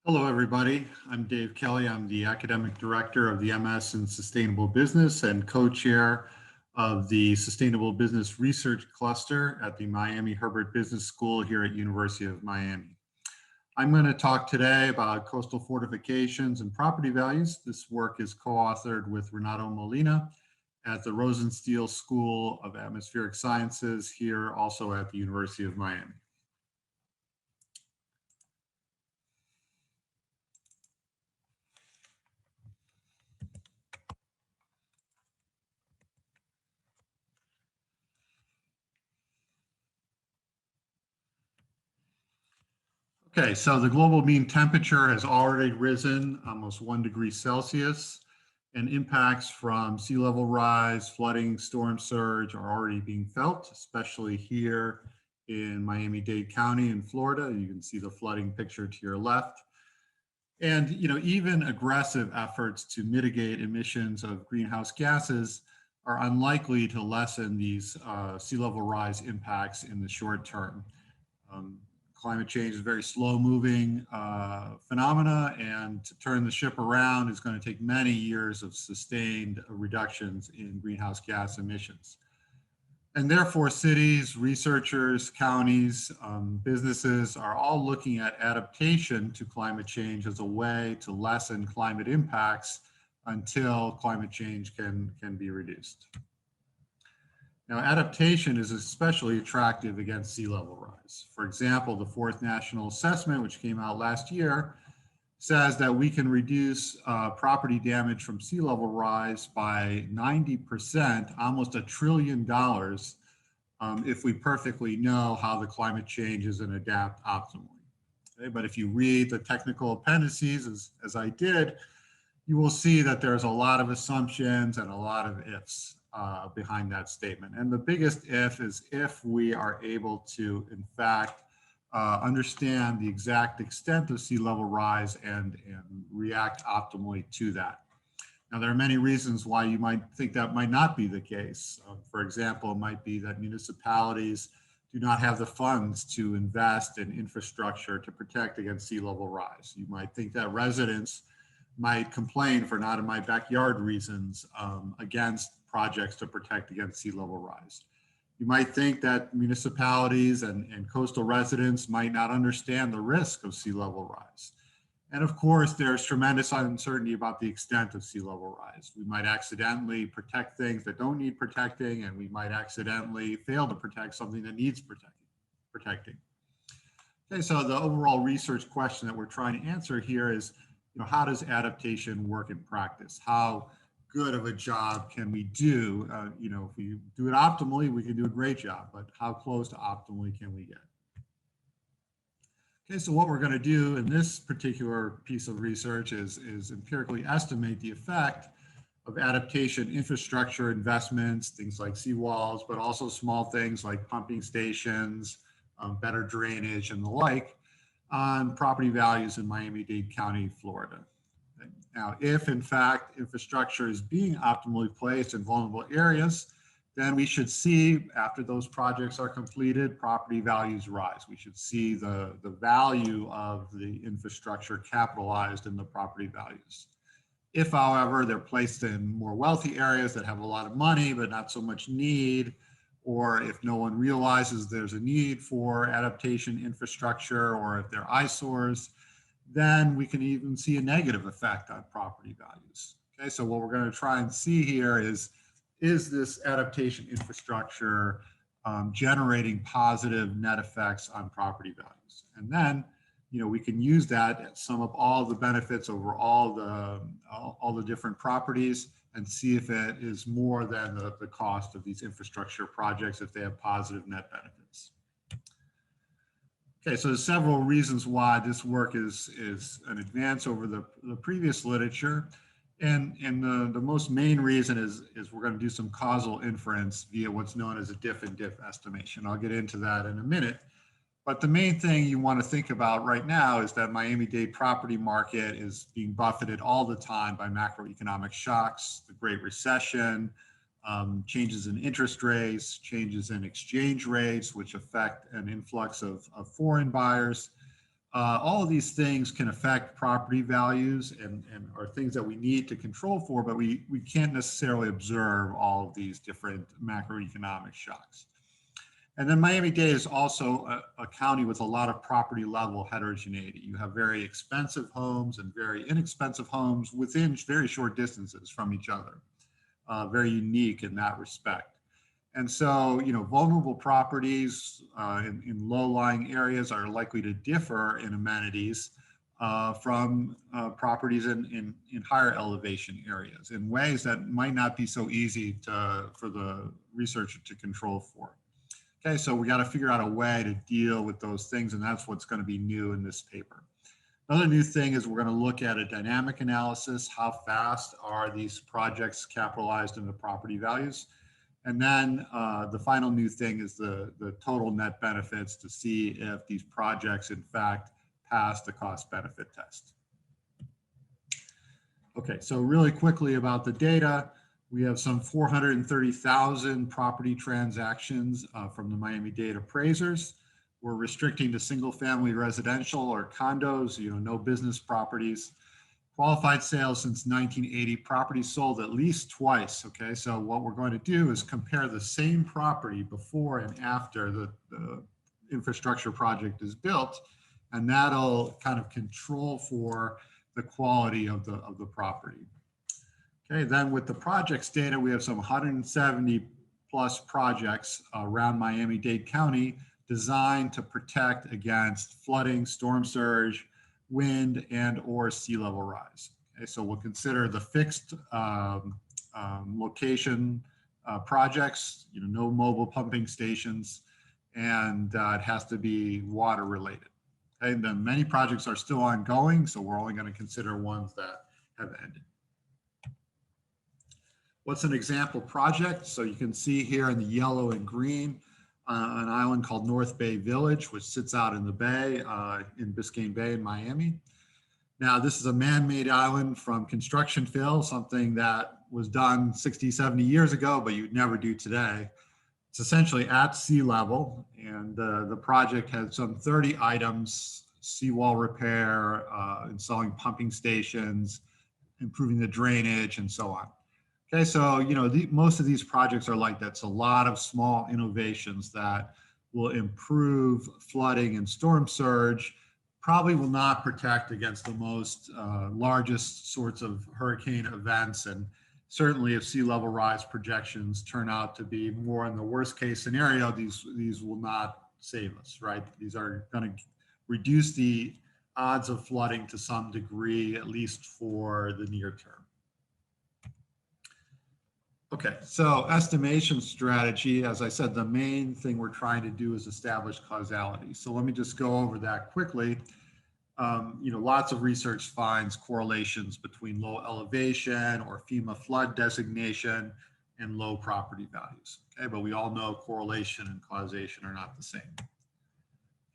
Hello, everybody. I'm Dave Kelly. I'm the Academic Director of the MS in Sustainable Business and co-chair of the Sustainable Business Research Cluster at the Miami Herbert Business School here at University of Miami. I'm going to talk today about coastal fortifications and property values. This work is co-authored with Renato Molina at the Rosenstiel School of Atmospheric Sciences here also at the University of Miami. Okay, so the global mean temperature has already risen almost 1 degree Celsius, and impacts from sea level rise, flooding, storm surge are already being felt, especially here in Miami-Dade County in Florida. You can see the flooding picture to your left. And even aggressive efforts to mitigate emissions of greenhouse gases are unlikely to lessen these sea level rise impacts in the short term. Climate change is a very slow moving phenomena, and to turn the ship around is going to take many years of sustained reductions in greenhouse gas emissions. And therefore, cities, researchers, counties, businesses are all looking at adaptation to climate change as a way to lessen climate impacts until climate change can be reduced. Now, adaptation is especially attractive against sea level rise. For example, the fourth national assessment, which came out last year, says that we can reduce property damage from sea level rise by 90%, almost $1 trillion, if we perfectly know how the climate changes and adapt optimally. Okay? But if you read the technical appendices, as I did, you will see that there's a lot of assumptions and a lot of ifs behind that statement. And the biggest if is if we are able to, in fact, understand the exact extent of sea level rise and react optimally to that. Now, there are many reasons why you might think that might not be the case. For example, it might be that municipalities do not have the funds to invest in infrastructure to protect against sea level rise. You might think that residents might complain for not in my backyard reasons against projects to protect against sea level rise. You might think that municipalities and coastal residents might not understand the risk of sea level rise. And of course, there's tremendous uncertainty about the extent of sea level rise. We might accidentally protect things that don't need protecting, and we might accidentally fail to protect something that needs protecting. Okay, so the overall research question that we're trying to answer here is, how does adaptation work in practice? How good of a job can we do? If we do it optimally, we can do a great job, but how close to optimally can we get? Okay, so what we're going to do in this particular piece of research is empirically estimate the effect of adaptation infrastructure investments, things like seawalls, but also small things like pumping stations, better drainage and the like, on property values in Miami-Dade County, Florida. Now, if in fact infrastructure is being optimally placed in vulnerable areas, then we should see, after those projects are completed, property values rise. We should see the value of the infrastructure capitalized in the property values. If, however, they're placed in more wealthy areas that have a lot of money but not so much need, or if no one realizes there's a need for adaptation infrastructure, or if they're eyesores, then we can even see a negative effect on property values. Okay, so what we're going to try and see here is this adaptation infrastructure generating positive net effects on property values? And then, we can use that, sum up all the benefits over all the different properties, and see if it is more than the cost of these infrastructure projects if they have positive net benefits. Okay, so there's several reasons why this work is an advance over the previous literature. And the most main reason is we're going to do some causal inference via what's known as a diff and diff estimation. I'll get into that in a minute. But the main thing you want to think about right now is that Miami-Dade property market is being buffeted all the time by macroeconomic shocks, the Great Recession, changes in interest rates, changes in exchange rates, which affect an influx of foreign buyers. All of these things can affect property values and are things that we need to control for, but we can't necessarily observe all of these different macroeconomic shocks. And then Miami-Dade is also a county with a lot of property level heterogeneity. You have very expensive homes and very inexpensive homes within very short distances from each other. Very unique in that respect. And so, vulnerable properties in low-lying areas are likely to differ in amenities from properties in higher elevation areas in ways that might not be so easy for the researcher to control for. Okay, so we got to figure out a way to deal with those things, and that's what's going to be new in this paper. Another new thing is we're going to look at a dynamic analysis. How fast are these projects capitalized into property values? And then the final new thing is the total net benefits to see if these projects, in fact, pass the cost benefit test. Okay, so really quickly about the data. We have some 430,000 property transactions from the Miami-Dade appraisers. We're restricting to single family residential or condos, no business properties. Qualified sales since 1980, properties sold at least twice, okay? So what we're going to do is compare the same property before and after the infrastructure project is built, and that'll kind of control for the quality of the property. Okay, then with the projects data, we have some 170 plus projects around Miami-Dade County designed to protect against flooding, storm surge, wind, and or sea level rise. Okay, so we'll consider the fixed location projects, no mobile pumping stations, and it has to be water related. Okay, and then many projects are still ongoing, so we're only going to consider ones that have ended. What's an example project? So you can see here in the yellow and green, an island called North Bay Village, which sits out in the bay, in Biscayne Bay in Miami. Now, this is a man-made island from construction fill, something that was done 60, 70 years ago, but you'd never do today. It's essentially at sea level, and the project had some 30 items: seawall repair, installing pumping stations, improving the drainage, and so on. Okay, so most of these projects are like that. It's a lot of small innovations that will improve flooding and storm surge, probably will not protect against the most largest sorts of hurricane events, and certainly if sea level rise projections turn out to be more in the worst case scenario, these will not save us, right? These are going to reduce the odds of flooding to some degree, at least for the near term. Okay, so estimation strategy, as I said, the main thing we're trying to do is establish causality. So let me just go over that quickly. Lots of research finds correlations between low elevation or FEMA flood designation and low property values. Okay, but we all know correlation and causation are not the same.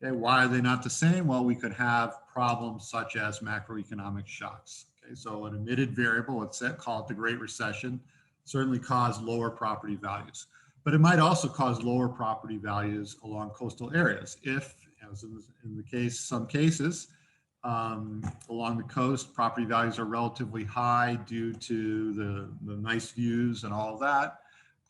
Okay, why are they not the same? Well, we could have problems such as macroeconomic shocks. Okay, so an emitted variable, let's call it the Great Recession, certainly caused lower property values. But it might also cause lower property values along coastal areas if, as in the case, some cases, along the coast, property values are relatively high due to the nice views and all of that,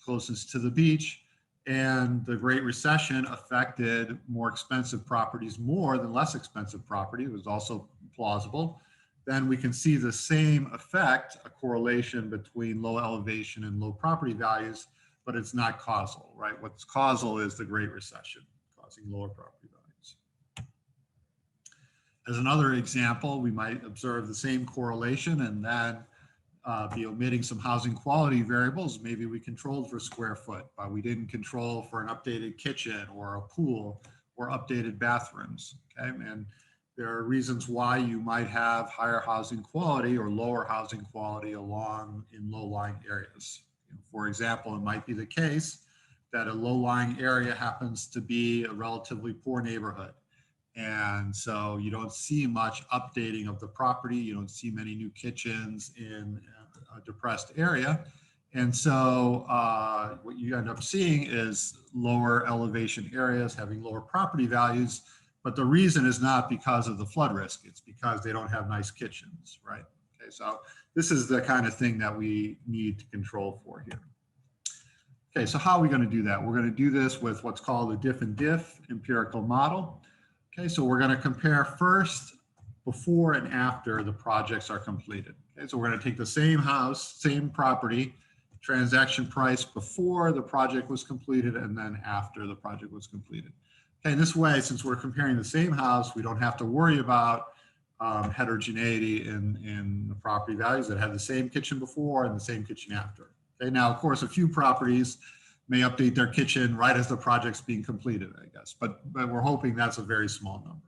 closest to the beach. And the Great Recession affected more expensive properties more than less expensive property. It was also plausible. Then we can see the same effect, a correlation between low elevation and low property values, but it's not causal, right? What's causal is the Great Recession causing lower property values. As another example, we might observe the same correlation and then be omitting some housing quality variables. Maybe we controlled for square foot, but we didn't control for an updated kitchen or a pool or updated bathrooms, okay? And there are reasons why you might have higher housing quality or lower housing quality in low-lying areas. For example, it might be the case that a low-lying area happens to be a relatively poor neighborhood. And so you don't see much updating of the property. You don't see many new kitchens in a depressed area. And so what you end up seeing is lower elevation areas having lower property values. But the reason is not because of the flood risk. It's because they don't have nice kitchens, right? Okay, so this is the kind of thing that we need to control for here. Okay, so how are we going to do that? We're going to do this with what's called a diff and diff empirical model. Okay, so we're going to compare first before and after the projects are completed. Okay, so we're going to take the same house, same property, transaction price before the project was completed and then after the project was completed. Okay, this way, since we're comparing the same house, we don't have to worry about heterogeneity in the property values that had the same kitchen before and the same kitchen after. Okay, now, of course, a few properties may update their kitchen right as the project's being completed, I guess, but we're hoping that's a very small number.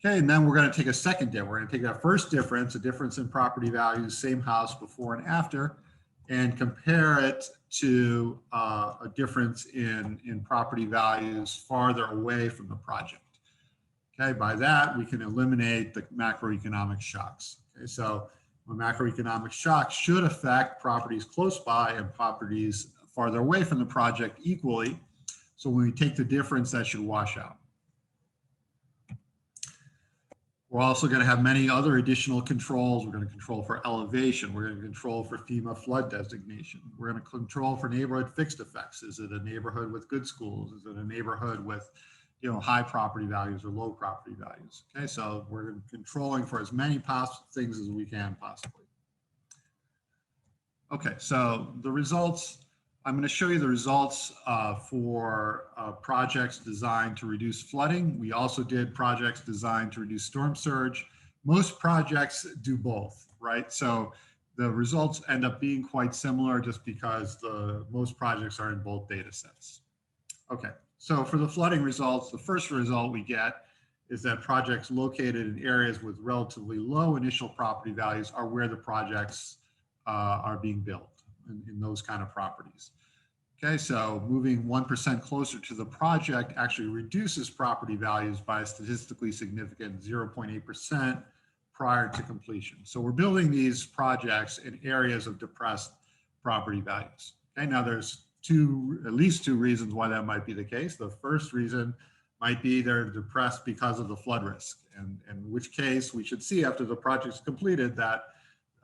Okay, and then we're going to take a second dip. We're going to take that first difference, a difference in property values, same house before and after, and compare it to a difference in property values farther away from the project. Okay, by that, we can eliminate the macroeconomic shocks. Okay, so macroeconomic shocks should affect properties close by and properties farther away from the project equally. So when we take the difference, that should wash out. We're also going to have many other additional controls. We're going to control for elevation. We're going to control for FEMA flood designation. We're going to control for neighborhood fixed effects. Is it a neighborhood with good schools? Is it a neighborhood with, high property values or low property values? Okay, so we're controlling for as many things as we can possibly. Okay, so the results. I'm going to show you the results for projects designed to reduce flooding. We also did projects designed to reduce storm surge. Most projects do both, right? So the results end up being quite similar just because most projects are in both data sets. Okay, so for the flooding results, the first result we get is that projects located in areas with relatively low initial property values are where the projects are being built in those kind of properties. Okay, so moving 1% closer to the project actually reduces property values by a statistically significant 0.8% prior to completion. So we're building these projects in areas of depressed property values. Okay, now there's at least two reasons why that might be the case. The first reason might be they're depressed because of the flood risk, and in which case we should see after the project's completed that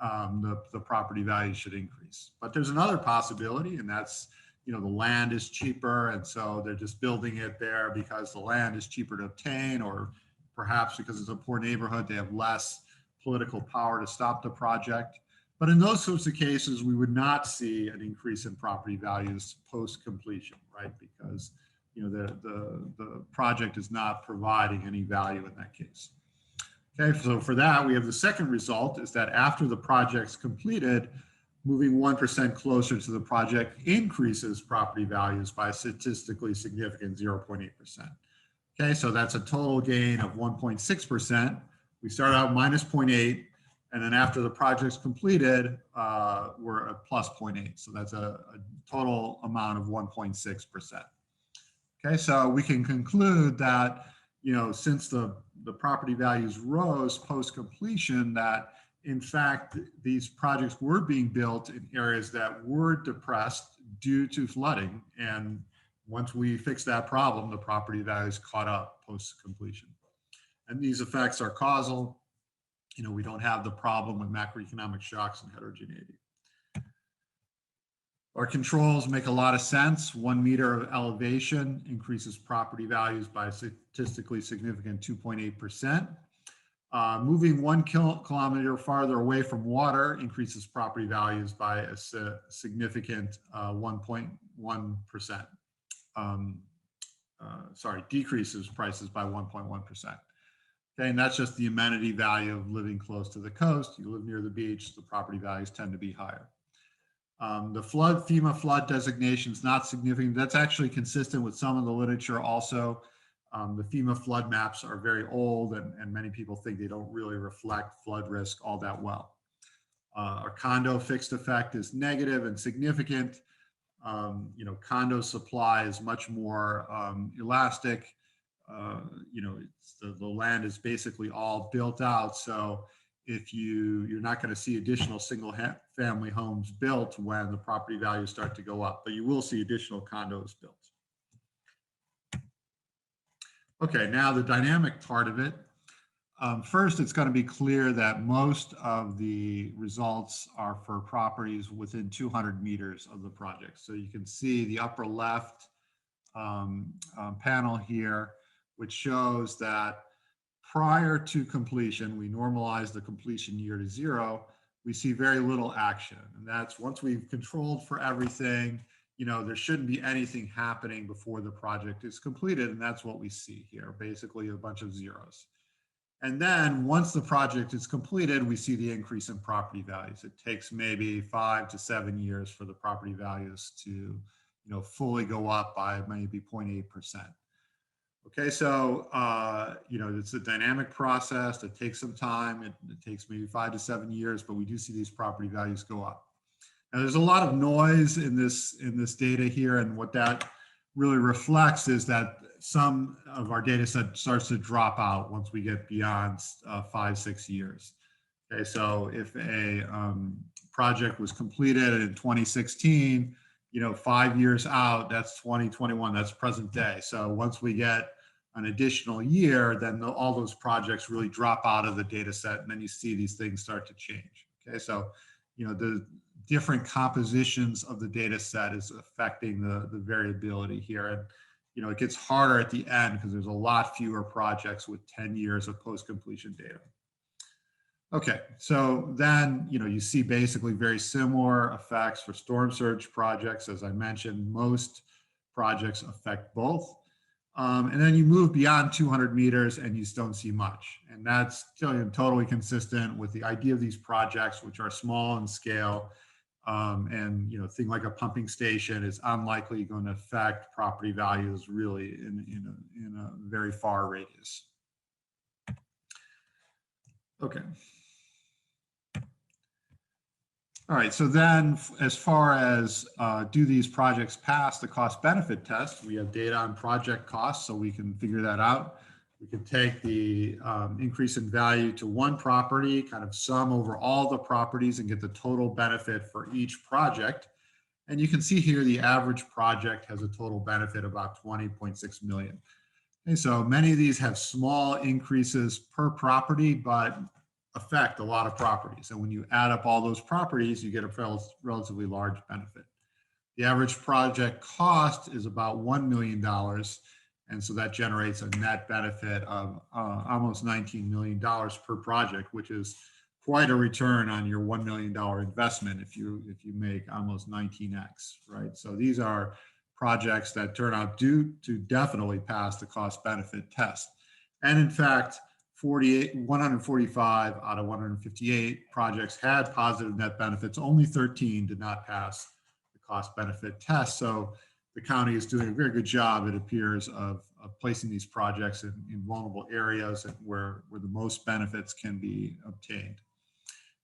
the property value should increase. But there's another possibility, and that's the land is cheaper, and so they're just building it there because the land is cheaper to obtain, or perhaps because it's a poor neighborhood, they have less political power to stop the project. But in those sorts of cases, we would not see an increase in property values post-completion, right? Because the project is not providing any value in that case. Okay, so for that, we have the second result is that after the project's completed, moving 1% closer to the project increases property values by a statistically significant 0.8%. Okay, so that's a total gain of 1.6%. We start out minus 0.8, and then after the project's completed, we're at plus 0.8. So that's a total amount of 1.6%. Okay, so we can conclude that, since the property values rose post-completion, that in fact, these projects were being built in areas that were depressed due to flooding. And once we fixed that problem, the property values caught up post-completion. And these effects are causal. We don't have the problem with macroeconomic shocks and heterogeneity. Our controls make a lot of sense. 1 meter of elevation increases property values by a statistically significant 2.8%. Moving 1 kilometer farther away from water increases property values by a significant 1.1%. Decreases prices by 1.1%. Okay, and that's just the amenity value of living close to the coast. You live near the beach, the property values tend to be higher. The FEMA flood designation is not significant. That's actually consistent with some of the literature also. The FEMA flood maps are very old, and many people think they don't really reflect flood risk all that well. Our condo fixed effect is negative and significant. Condo supply is much more elastic. The land is basically all built out. So if you're not going to see additional single family homes built when the property values start to go up, but you will see additional condos built. Okay, now the dynamic part of it. First, it's going to be clear that most of the results are for properties within 200 meters of the project. So you can see the upper left panel here, which shows that prior to completion, we normalize the completion year to 0. We see very little action. And that's once we've controlled for everything, there shouldn't be anything happening before the project is completed. And that's what we see here, basically a bunch of zeros. And then once the project is completed, we see the increase in property values. It takes maybe 5 to 7 years for the property values to, fully go up by maybe 0.8%. Okay, so, it's a dynamic process that takes some time. It takes maybe 5 to 7 years, but we do see these property values go up. Now, there's a lot of noise in this data here, and what that really reflects is that some of our data set starts to drop out once we get beyond 5-6 years. Okay, so if a project was completed in 2016, 5 years out, that's 2021, that's present day. So once we get an additional year, then all those projects really drop out of the data set, and then you see these things start to change. Okay, so the different compositions of the data set is affecting the variability here. And it gets harder at the end because there's a lot fewer projects with 10 years of post-completion data. Okay, so then you see basically very similar effects for storm surge projects. As I mentioned, most projects affect both. And then you move beyond 200 meters and you just don't see much. And that's totally consistent with the idea of these projects, which are small in scale. And a thing like a pumping station is unlikely going to affect property values really in a very far radius. Okay. All right, so then as far as do these projects pass the cost benefit test, we have data on project costs, so we can figure that out. We can take the increase in value to one property, kind of sum over all the properties and get the total benefit for each project. And you can see here the average project has a total benefit about 20.6 million. And so many of these have small increases per property, but affect a lot of properties. And when you add up all those properties, you get a relatively large benefit. The average project cost is about $1 million. And so that generates a net benefit of almost $19 million per project, which is quite a return on your $1 million investment if you make almost 19x, right? So these are projects that turn out to definitely pass the cost benefit test. And in fact, 145 out of 158 projects had positive net benefits. Only 13 did not pass the cost benefit test. So the county is doing a very good job, it appears, of placing these projects in vulnerable areas and where the most benefits can be obtained.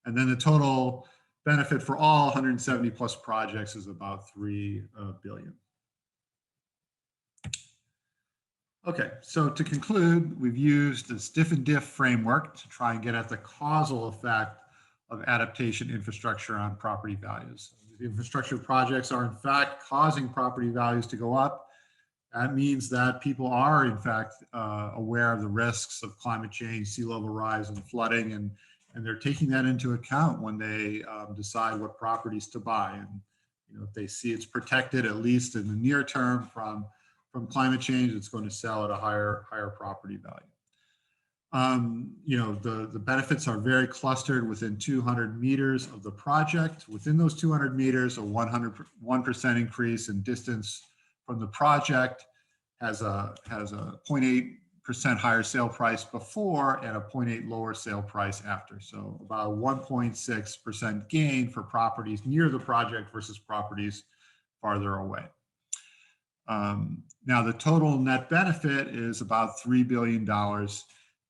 And then the total benefit for all 170 plus projects is about $3 billion. Okay, so to conclude, we've used the stiff and diff framework to try and get at the causal effect of adaptation infrastructure on property values. The infrastructure projects are in fact causing property values to go up. That means that people are in fact aware of the risks of climate change, sea level rise, and flooding, and they're taking that into account when they decide what properties to buy. And if they see it's protected, at least in the near term, from climate change, it's going to sell at a higher property value. The benefits are very clustered within 200 meters of the project. Within those 200 meters, a 1% increase in distance from the project has a 0.8% higher sale price before and a 0.8 lower sale price after. So about a 1.6% gain for properties near the project versus properties farther away. Now the total net benefit is about $3 billion,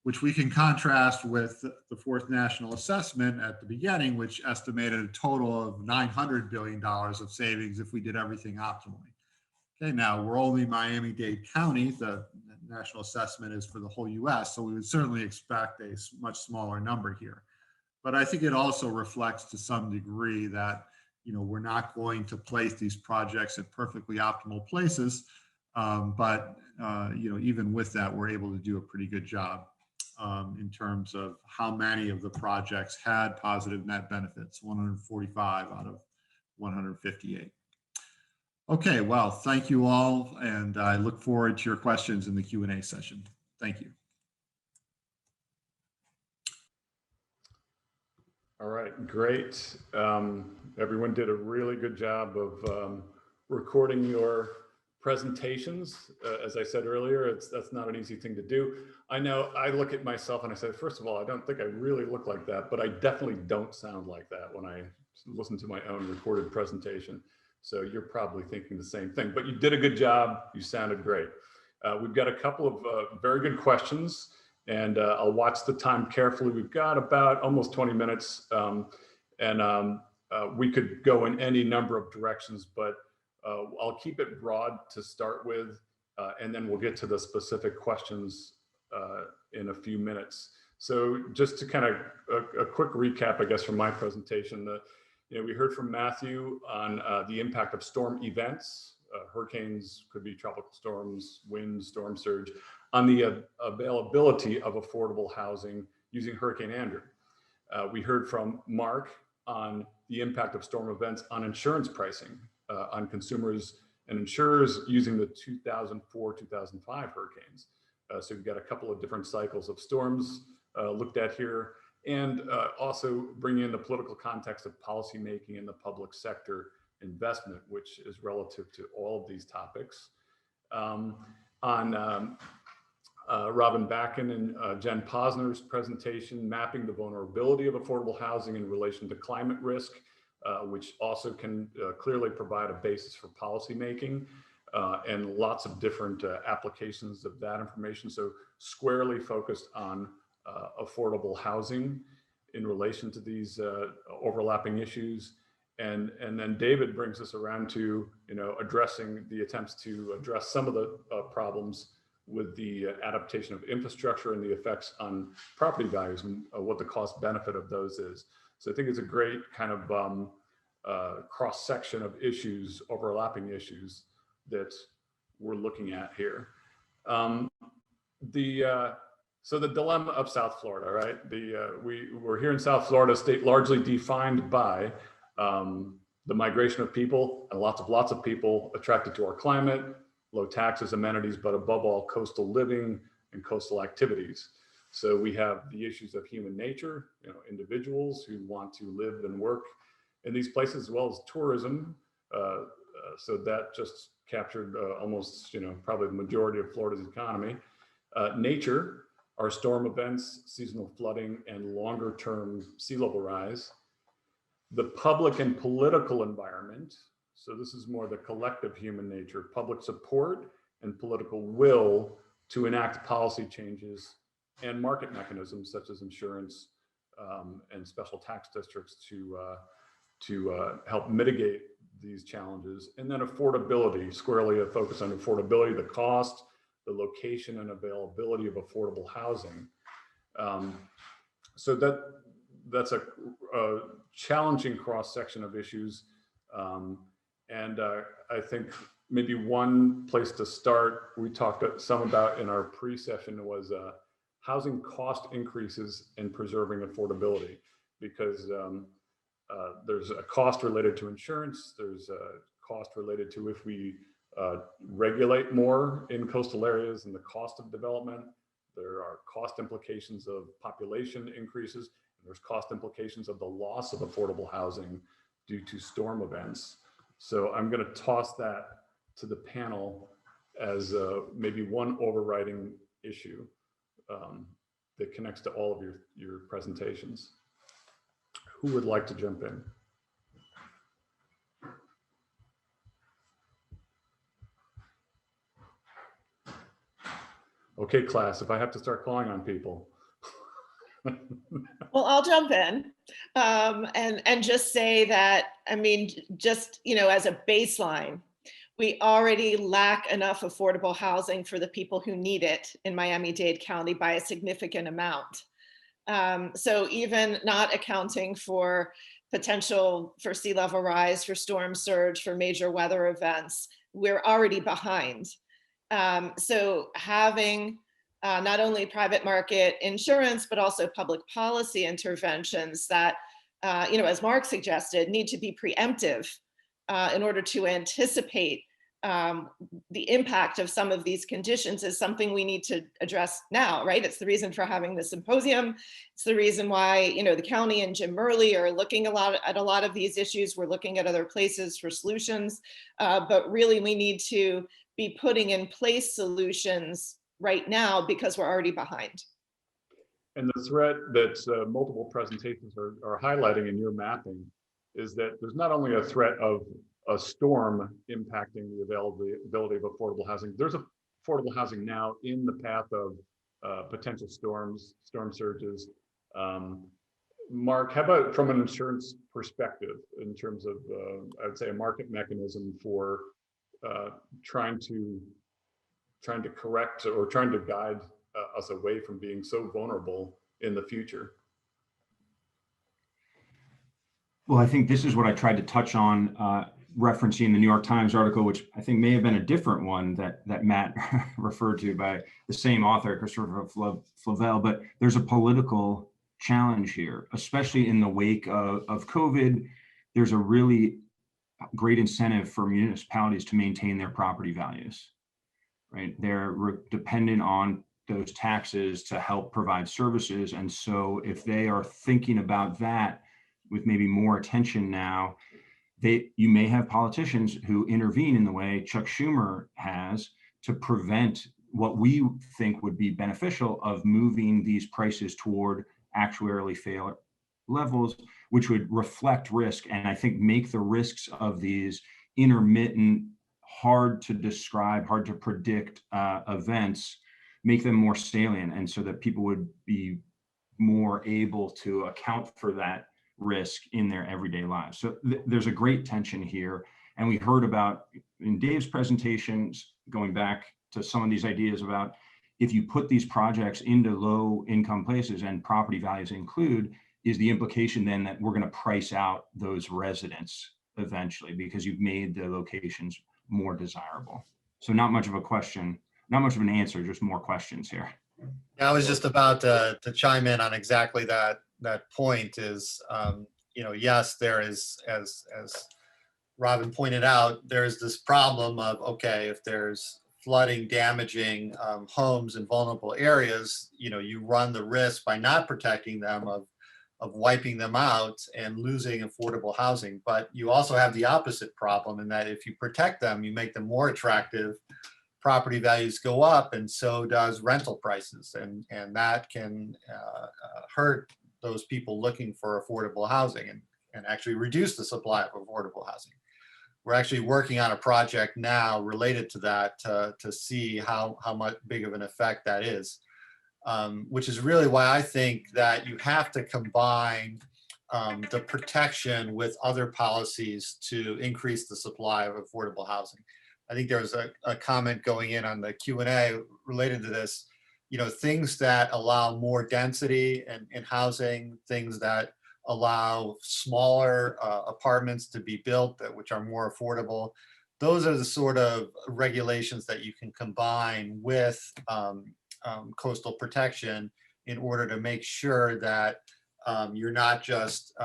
which we can contrast with the fourth national assessment at the beginning, which estimated a total of $900 billion of savings if we did everything optimally. Okay, now we're only Miami-Dade County. The national assessment is for the whole US, so we would certainly expect a much smaller number here. But I think it also reflects to some degree that we're not going to place these projects at perfectly optimal places, but even with that, we're able to do a pretty good job in terms of how many of the projects had positive net benefits, 145 out of 158. Okay, well, thank you all, and I look forward to your questions in the Q&A session. Thank you. All right, great. Everyone did a really good job of recording your presentations. As I said earlier, that's not an easy thing to do. I know I look at myself and I say, first of all, I don't think I really look like that, but I definitely don't sound like that when I listen to my own recorded presentation. So you're probably thinking the same thing, but you did a good job. You sounded great. We've got a couple of very good questions, and I'll watch the time carefully. We've got about almost 20 minutes, and we could go in any number of directions, but I'll keep it broad to start with, and then we'll get to the specific questions in a few minutes. So just to kind of a quick recap, I guess, from my presentation, we heard from Matthew on the impact of storm events. Hurricanes, could be tropical storms, wind, storm surge, on the availability of affordable housing using Hurricane Andrew. We heard from Marc on the impact of storm events on insurance pricing, on consumers and insurers using the 2004-2005 hurricanes. So we've got a couple of different cycles of storms looked at here, and also bringing in the political context of policymaking in the public sector investment, which is relative to all of these topics. On Robin Bachin and Jen Posner's presentation, mapping the vulnerability of affordable housing in relation to climate risk, which also can clearly provide a basis for policymaking, and lots of different applications of that information. So squarely focused on affordable housing in relation to these overlapping issues. And then David brings us around to addressing the attempts to address some of the problems with the adaptation of infrastructure and the effects on property values and what the cost benefit of those is. So I think it's a great kind of cross section of issues, overlapping issues that we're looking at here. So the dilemma of South Florida, right? We're here in South Florida, a state largely defined by the migration of people, and lots of people attracted to our climate, low taxes, amenities, but above all, coastal living and coastal activities. So we have the issues of human nature, individuals who want to live and work in these places, as well as tourism, So that just captured almost, probably the majority of Florida's economy. Nature, our storm events, seasonal flooding, and longer term sea level rise. The public and political environment. So this is more the collective human nature, public support and political will to enact policy changes and market mechanisms such as insurance and special tax districts to help mitigate these challenges. And then affordability, squarely a focus on affordability, the cost, the location and availability of affordable housing. So that's a challenging cross-section of issues. And I think maybe one place to start, we talked some about in our pre-session, was housing cost increases and preserving affordability, because there's a cost related to insurance, there's a cost related to if we regulate more in coastal areas and the cost of development. There are cost implications of population increases, and there's cost implications of the loss of affordable housing due to storm events. So I'm going to toss that to the panel as maybe one overriding issue that connects to all of your presentations. Who would like to jump in? Okay, class, if I have to start calling on people. Well, I'll jump in and just say that, just, as a baseline, we already lack enough affordable housing for the people who need it in Miami-Dade County by a significant amount. So even not accounting for potential for sea level rise, for storm surge, for major weather events, we're already behind. So having not only private market insurance, but also public policy interventions that, as Marc suggested, need to be preemptive in order to anticipate the impact of some of these conditions is something we need to address now, right? It's the reason for having this symposium. It's the reason why, the county and Jim Murley are looking at a lot of these issues. We're looking at other places for solutions, but really we need to be putting in place solutions right now because we're already behind. And the threat that multiple presentations are highlighting in your mapping is that there's not only a threat of a storm impacting the availability of affordable housing, there's affordable housing now in the path of potential storm surges. Marc, how about from an insurance perspective in terms of, I would say, a market mechanism for trying to correct or trying to guide us away from being so vulnerable in the future? Well, I think this is what I tried to touch on, referencing the New York Times article, which I think may have been a different one that Matt referred to by the same author, Christopher Flavelle, but there's a political challenge here, especially in the wake of COVID. There's a really great incentive for municipalities to maintain their property values, right? They're dependent on those taxes to help provide services. And so if they are thinking about that with maybe more attention now, you may have politicians who intervene in the way Chuck Schumer has to prevent what we think would be beneficial of moving these prices toward actuarially fair levels, which would reflect risk and I think make the risks of these intermittent, hard to describe, hard to predict events, make them more salient, and so that people would be more able to account for that risk in their everyday lives. So there's a great tension here. And we heard about in Dave's presentations, going back to some of these ideas about if you put these projects into low income places and property values include, is the implication then that we're going to price out those residents eventually because you've made the locations more desirable. So not much of a question, not much of an answer, just more questions here. I was just about to chime in on exactly that point is, yes, there is, as Robin pointed out, there's this problem of, okay, if there's flooding damaging homes in vulnerable areas, you run the risk by not protecting them of wiping them out and losing affordable housing. But you also have the opposite problem in that if you protect them, you make them more attractive, property values go up, and so does rental prices. And that can hurt those people looking for affordable housing and actually reduce the supply of affordable housing. We're actually working on a project now related to that to see how much big of an effect that is, which is really why I think that you have to combine the protection with other policies to increase the supply of affordable housing. I think there was a comment going in on the Q&A related to this, things that allow more density in housing, things that allow smaller apartments to be built which are more affordable. Those are the sort of regulations that you can combine with coastal protection in order to make sure that you're not just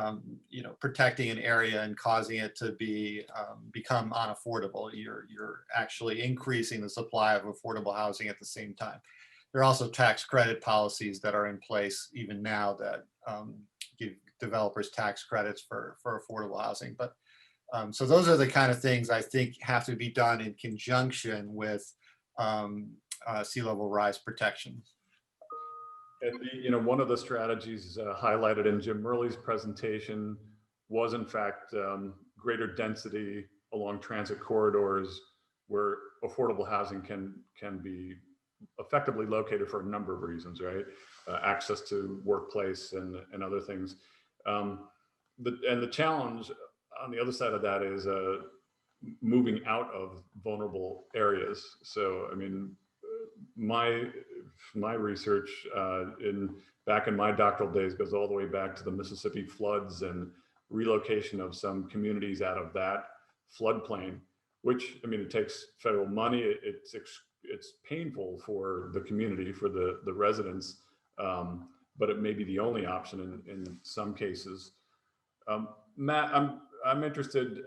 protecting an area and causing it to become unaffordable. You're actually increasing the supply of affordable housing at the same time. There are also tax credit policies that are in place even now that give developers tax credits for affordable housing. But so those are the kind of things I think have to be done in conjunction with sea level rise protection. And one of the strategies highlighted in Jim Murley's presentation was in fact greater density along transit corridors where affordable housing can be effectively located for a number of reasons, right? Access to workplace and other things. And the challenge on the other side of that is moving out of vulnerable areas. So, I mean, my research back in my doctoral days goes all the way back to the Mississippi floods and relocation of some communities out of that floodplain, which, I mean, it takes federal money. It's painful for the community, for the residents, but it may be the only option in some cases. Matt, I'm interested.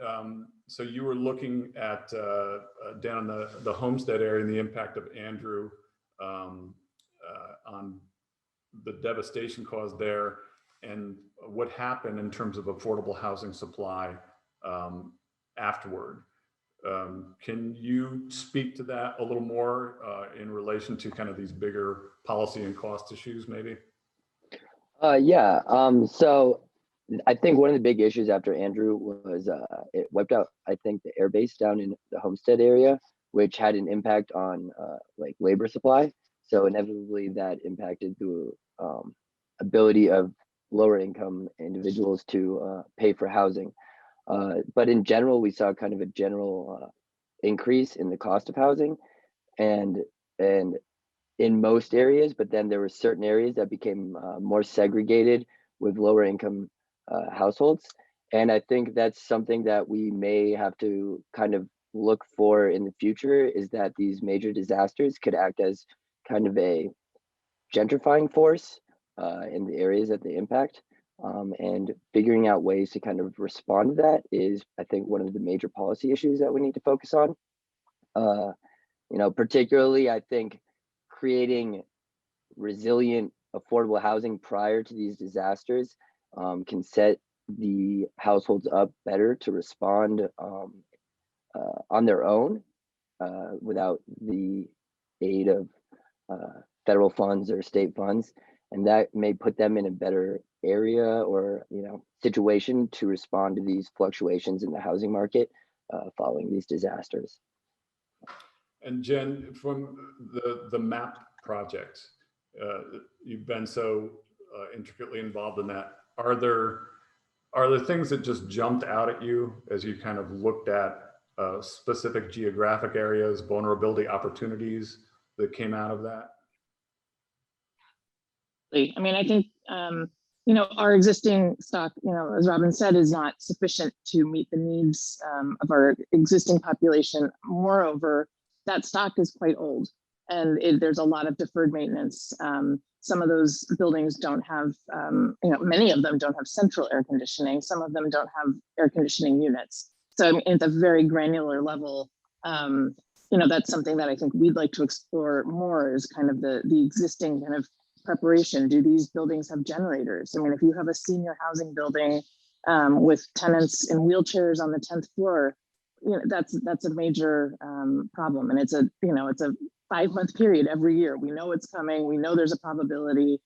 So you were looking at down in the Homestead area and the impact of Andrew on the devastation caused there and what happened in terms of affordable housing supply afterward. Can you speak to that a little more in relation to kind of these bigger policy and cost issues, maybe? Yeah. So I think one of the big issues after Andrew was it wiped out, I think, the air base down in the Homestead area, which had an impact on like labor supply. So inevitably that impacted the ability of lower income individuals to pay for housing. But in general, we saw kind of a general increase in the cost of housing and in most areas, but then there were certain areas that became more segregated with lower income households. And I think that's something that we may have to kind of look for in the future, is that these major disasters could act as kind of a gentrifying force in the areas that they impact. And figuring out ways to kind of respond to that is, I think, one of the major policy issues that we need to focus on. Particularly, I think creating resilient, affordable housing prior to these disasters can set the households up better to respond on their own without the aid of federal funds or state funds. And that may put them in a better area or situation to respond to these fluctuations in the housing market following these disasters. And Jen, from the MAP project, you've been so intricately involved in that. Are there things that just jumped out at you as you kind of looked at specific geographic areas, vulnerability, opportunities that came out of that? I mean, I think, our existing stock, as Robin said, is not sufficient to meet the needs of our existing population. Moreover, that stock is quite old and there's a lot of deferred maintenance. Some of those buildings don't have, many of them don't have central air conditioning. Some of them don't have air conditioning units. So at a very granular level, that's something that I think we'd like to explore more, is kind of the existing kind of preparation? Do these buildings have generators? I mean, if you have a senior housing building with tenants in wheelchairs on the 10th floor, you know, that's a major problem. And it's a 5-month period every year. We know it's coming. We know there's a probability.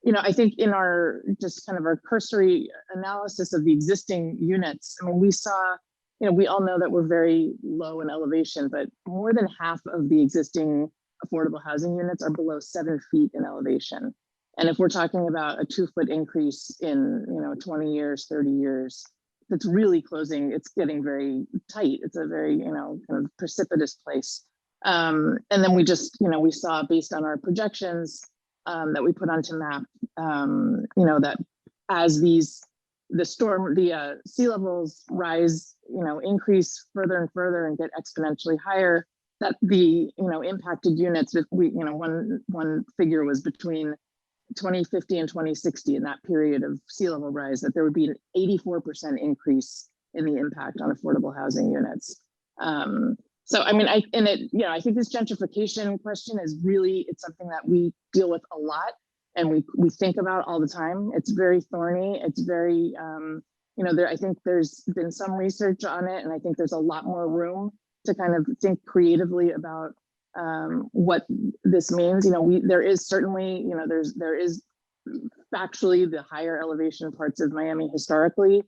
You know, I think in our just kind of our cursory analysis of the existing units, I mean, we saw, you know, we all know that we're very low in elevation, but more than half of the existing affordable housing units are below 7 feet in elevation. And if we're talking about a 2-foot increase in, you know, 20 years, 30 years, that's really closing, it's getting very tight. It's a very, you know, kind of precipitous place. And then we just, you know, we saw based on our projections that we put onto map, you know, that as the sea levels rise, you know, increase further and further and get exponentially higher, that the, you know, impacted units, if we, you know, one figure was between 2050 and 2060 in that period of sea level rise, that there would be an 84% increase in the impact on affordable housing units. So, I mean, I think this gentrification question is really, it's something that we deal with a lot and we think about all the time. It's very thorny. It's very, you know, I think there's been some research on it, and I think there's a lot more room to kind of think creatively about what this means. You know, there is certainly, you know, there is factually the higher elevation parts of Miami historically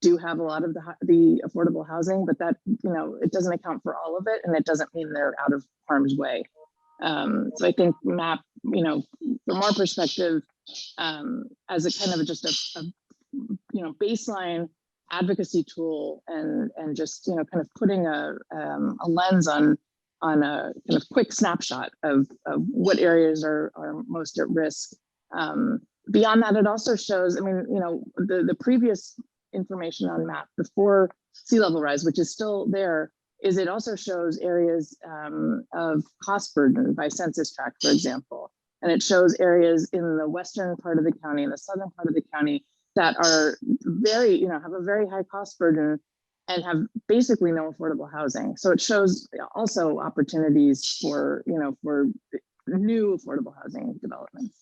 do have a lot of the affordable housing, but that, you know, it doesn't account for all of it, and it doesn't mean they're out of harm's way. So I think MAP, you know, from our perspective, as a kind of just a you know, baseline advocacy tool, and just, you know, kind of putting a lens on a kind of quick snapshot of what areas are most at risk. Beyond that, it also shows, I mean, you know, the previous information on MAP before sea level rise, which is still there, is it also shows areas of cost burden by census tract, for example. And it shows areas in the western part of the county and the southern part of the county that are very, you know, have a very high cost burden and have basically no affordable housing. So it shows also opportunities for, you know, for new affordable housing developments.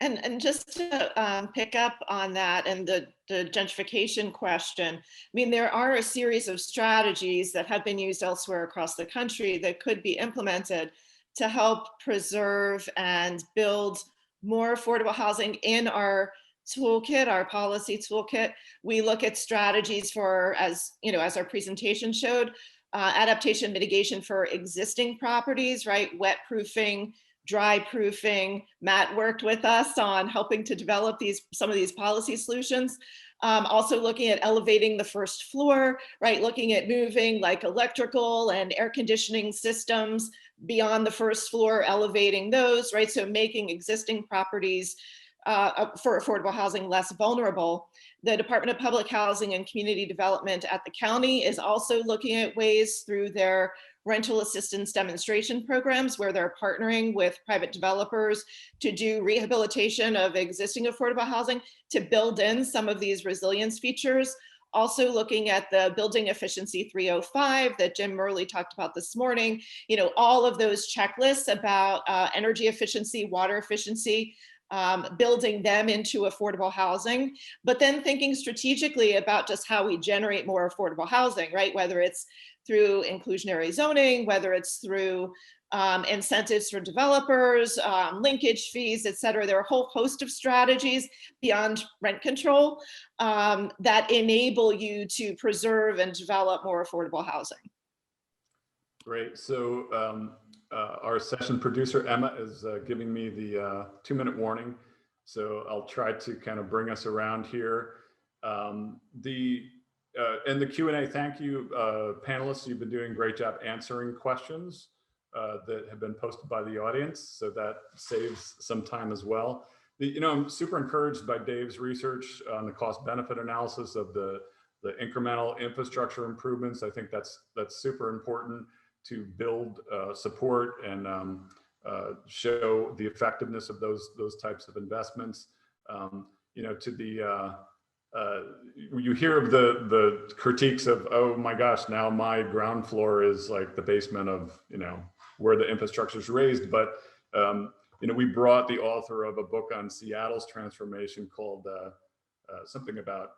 And just to pick up on that and the gentrification question, I mean, there are a series of strategies that have been used elsewhere across the country that could be implemented to help preserve and build more affordable housing in our toolkit, our policy toolkit. We look at strategies for, as you know, as our presentation showed, adaptation mitigation for existing properties, right? Wet proofing, dry proofing. Matt worked with us on helping to develop some of these policy solutions. Also looking at elevating the first floor, right? Looking at moving like electrical and air conditioning systems beyond the first floor, elevating those, right? So making existing properties for affordable housing less vulnerable. The Department of Public Housing and Community Development at the county is also looking at ways through their rental assistance demonstration programs where they're partnering with private developers to do rehabilitation of existing affordable housing to build in some of these resilience features. Also looking at the Building Efficiency 305 that Jim Murley talked about this morning, you know, all of those checklists about energy efficiency, water efficiency, building them into affordable housing, but then thinking strategically about just how we generate more affordable housing, right? Whether it's through inclusionary zoning, whether it's through incentives for developers, linkage fees, et cetera. There are a whole host of strategies beyond rent control that enable you to preserve and develop more affordable housing. Great. So our session producer, Emma, is giving me the 2-minute warning. So I'll try to kind of bring us around here. In the Q&A, thank you, panelists. You've been doing a great job answering questions that have been posted by the audience. So that saves some time as well. I'm super encouraged by Dave's research on the cost benefit analysis of the incremental infrastructure improvements. I think that's super important to build support and show the effectiveness of those types of investments. You hear of the critiques of, oh my gosh, now my ground floor is like the basement of where the infrastructure is raised. But we brought the author of a book on Seattle's transformation called something about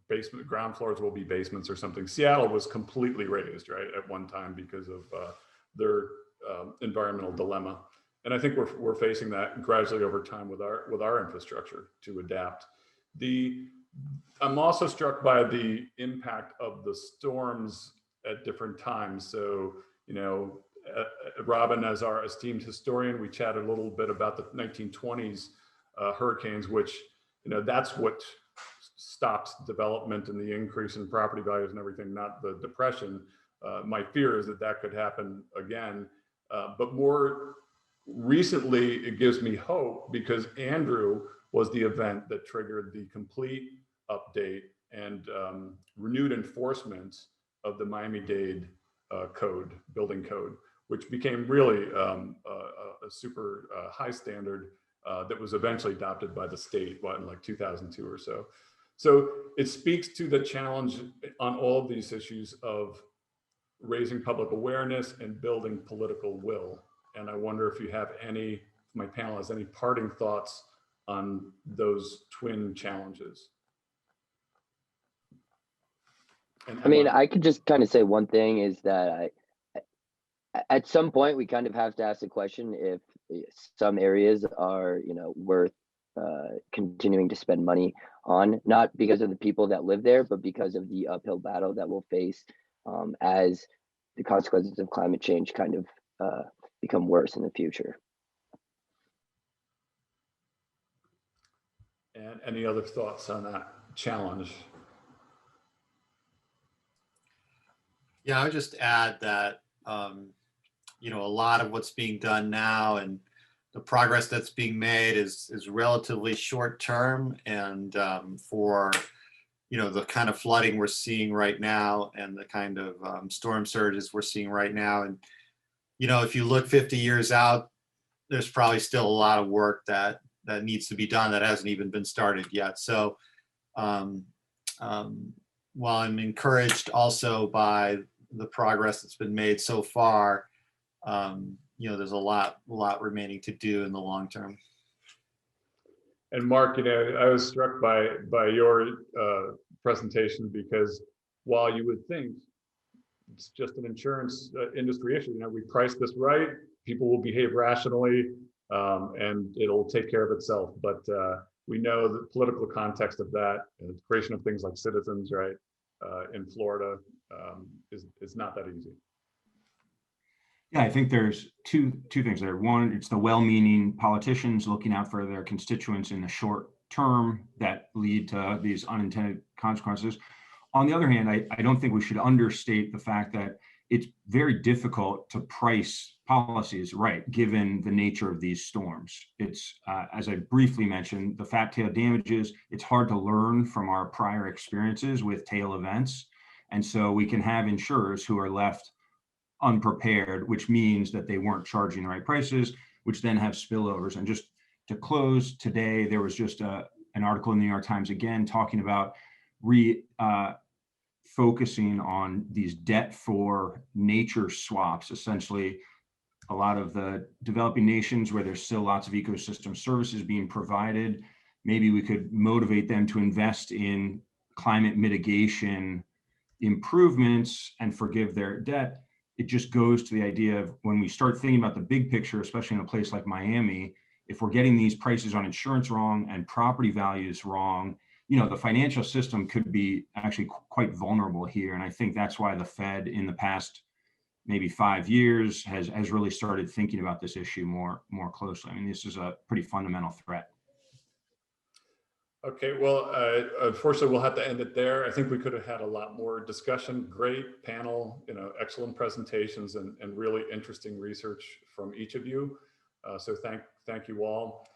basement, ground floors will be basements or something. Seattle was completely raised, right, at one time because of their environmental dilemma. And I think we're facing that gradually over time with our infrastructure to adapt. I'm also struck by the impact of the storms at different times. So, Robin, as our esteemed historian, we chatted a little bit about the 1920s hurricanes, which, that's what stopped development and the increase in property values and everything, not the depression. My fear is that could happen again. But more recently, it gives me hope because Andrew was the event that triggered the complete update and renewed enforcement of the Miami-Dade building code, which became really a super high standard that was eventually adopted by the state in like 2002 or so. So it speaks to the challenge on all of these issues of raising public awareness and building political will. And I wonder if you have my panel has any parting thoughts on those twin challenges. I mean, I could just kind of say one thing is that at some point we kind of have to ask the question if some areas are, worth continuing to spend money on, not because of the people that live there, but because of the uphill battle that we'll face as the consequences of climate change kind of become worse in the future. And any other thoughts on that challenge? Yeah, I would just add that, a lot of what's being done now and the progress that's being made is relatively short term. And for, the kind of flooding we're seeing right now and the kind of storm surges we're seeing right now. And, if you look 50 years out, there's probably still a lot of work that needs to be done that hasn't even been started yet. So while I'm encouraged also by the progress that's been made so far, there's a lot remaining to do in the long term. And Marc, I was struck by your presentation because while you would think it's just an insurance industry issue, we price this right, people will behave rationally, and it'll take care of itself. But we know the political context of that, the creation of things like Citizens, right, in Florida, is not that easy. Yeah, I think there's two things there. One, it's the well-meaning politicians looking out for their constituents in the short term that lead to these unintended consequences. On the other hand, I don't think we should understate the fact that it's very difficult to price policies right, given the nature of these storms. It's, as I briefly mentioned, the fat tail damages, it's hard to learn from our prior experiences with tail events. And so we can have insurers who are left unprepared, which means that they weren't charging the right prices, which then have spillovers. And just to close today, there was just an article in the New York Times again talking about focusing on these debt for nature swaps. Essentially, a lot of the developing nations where there's still lots of ecosystem services being provided, maybe we could motivate them to invest in climate mitigation improvements and forgive their debt. It just goes to the idea of when we start thinking about the big picture, especially in a place like Miami, if we're getting these prices on insurance wrong and property values wrong, the financial system could be actually quite vulnerable here. And I think that's why the Fed in the past maybe 5 years has really started thinking about this issue more closely. I mean, this is a pretty fundamental threat. Okay, well, unfortunately, we'll have to end it there. I think we could have had a lot more discussion. Great panel, excellent presentations and really interesting research from each of you. So thank you all.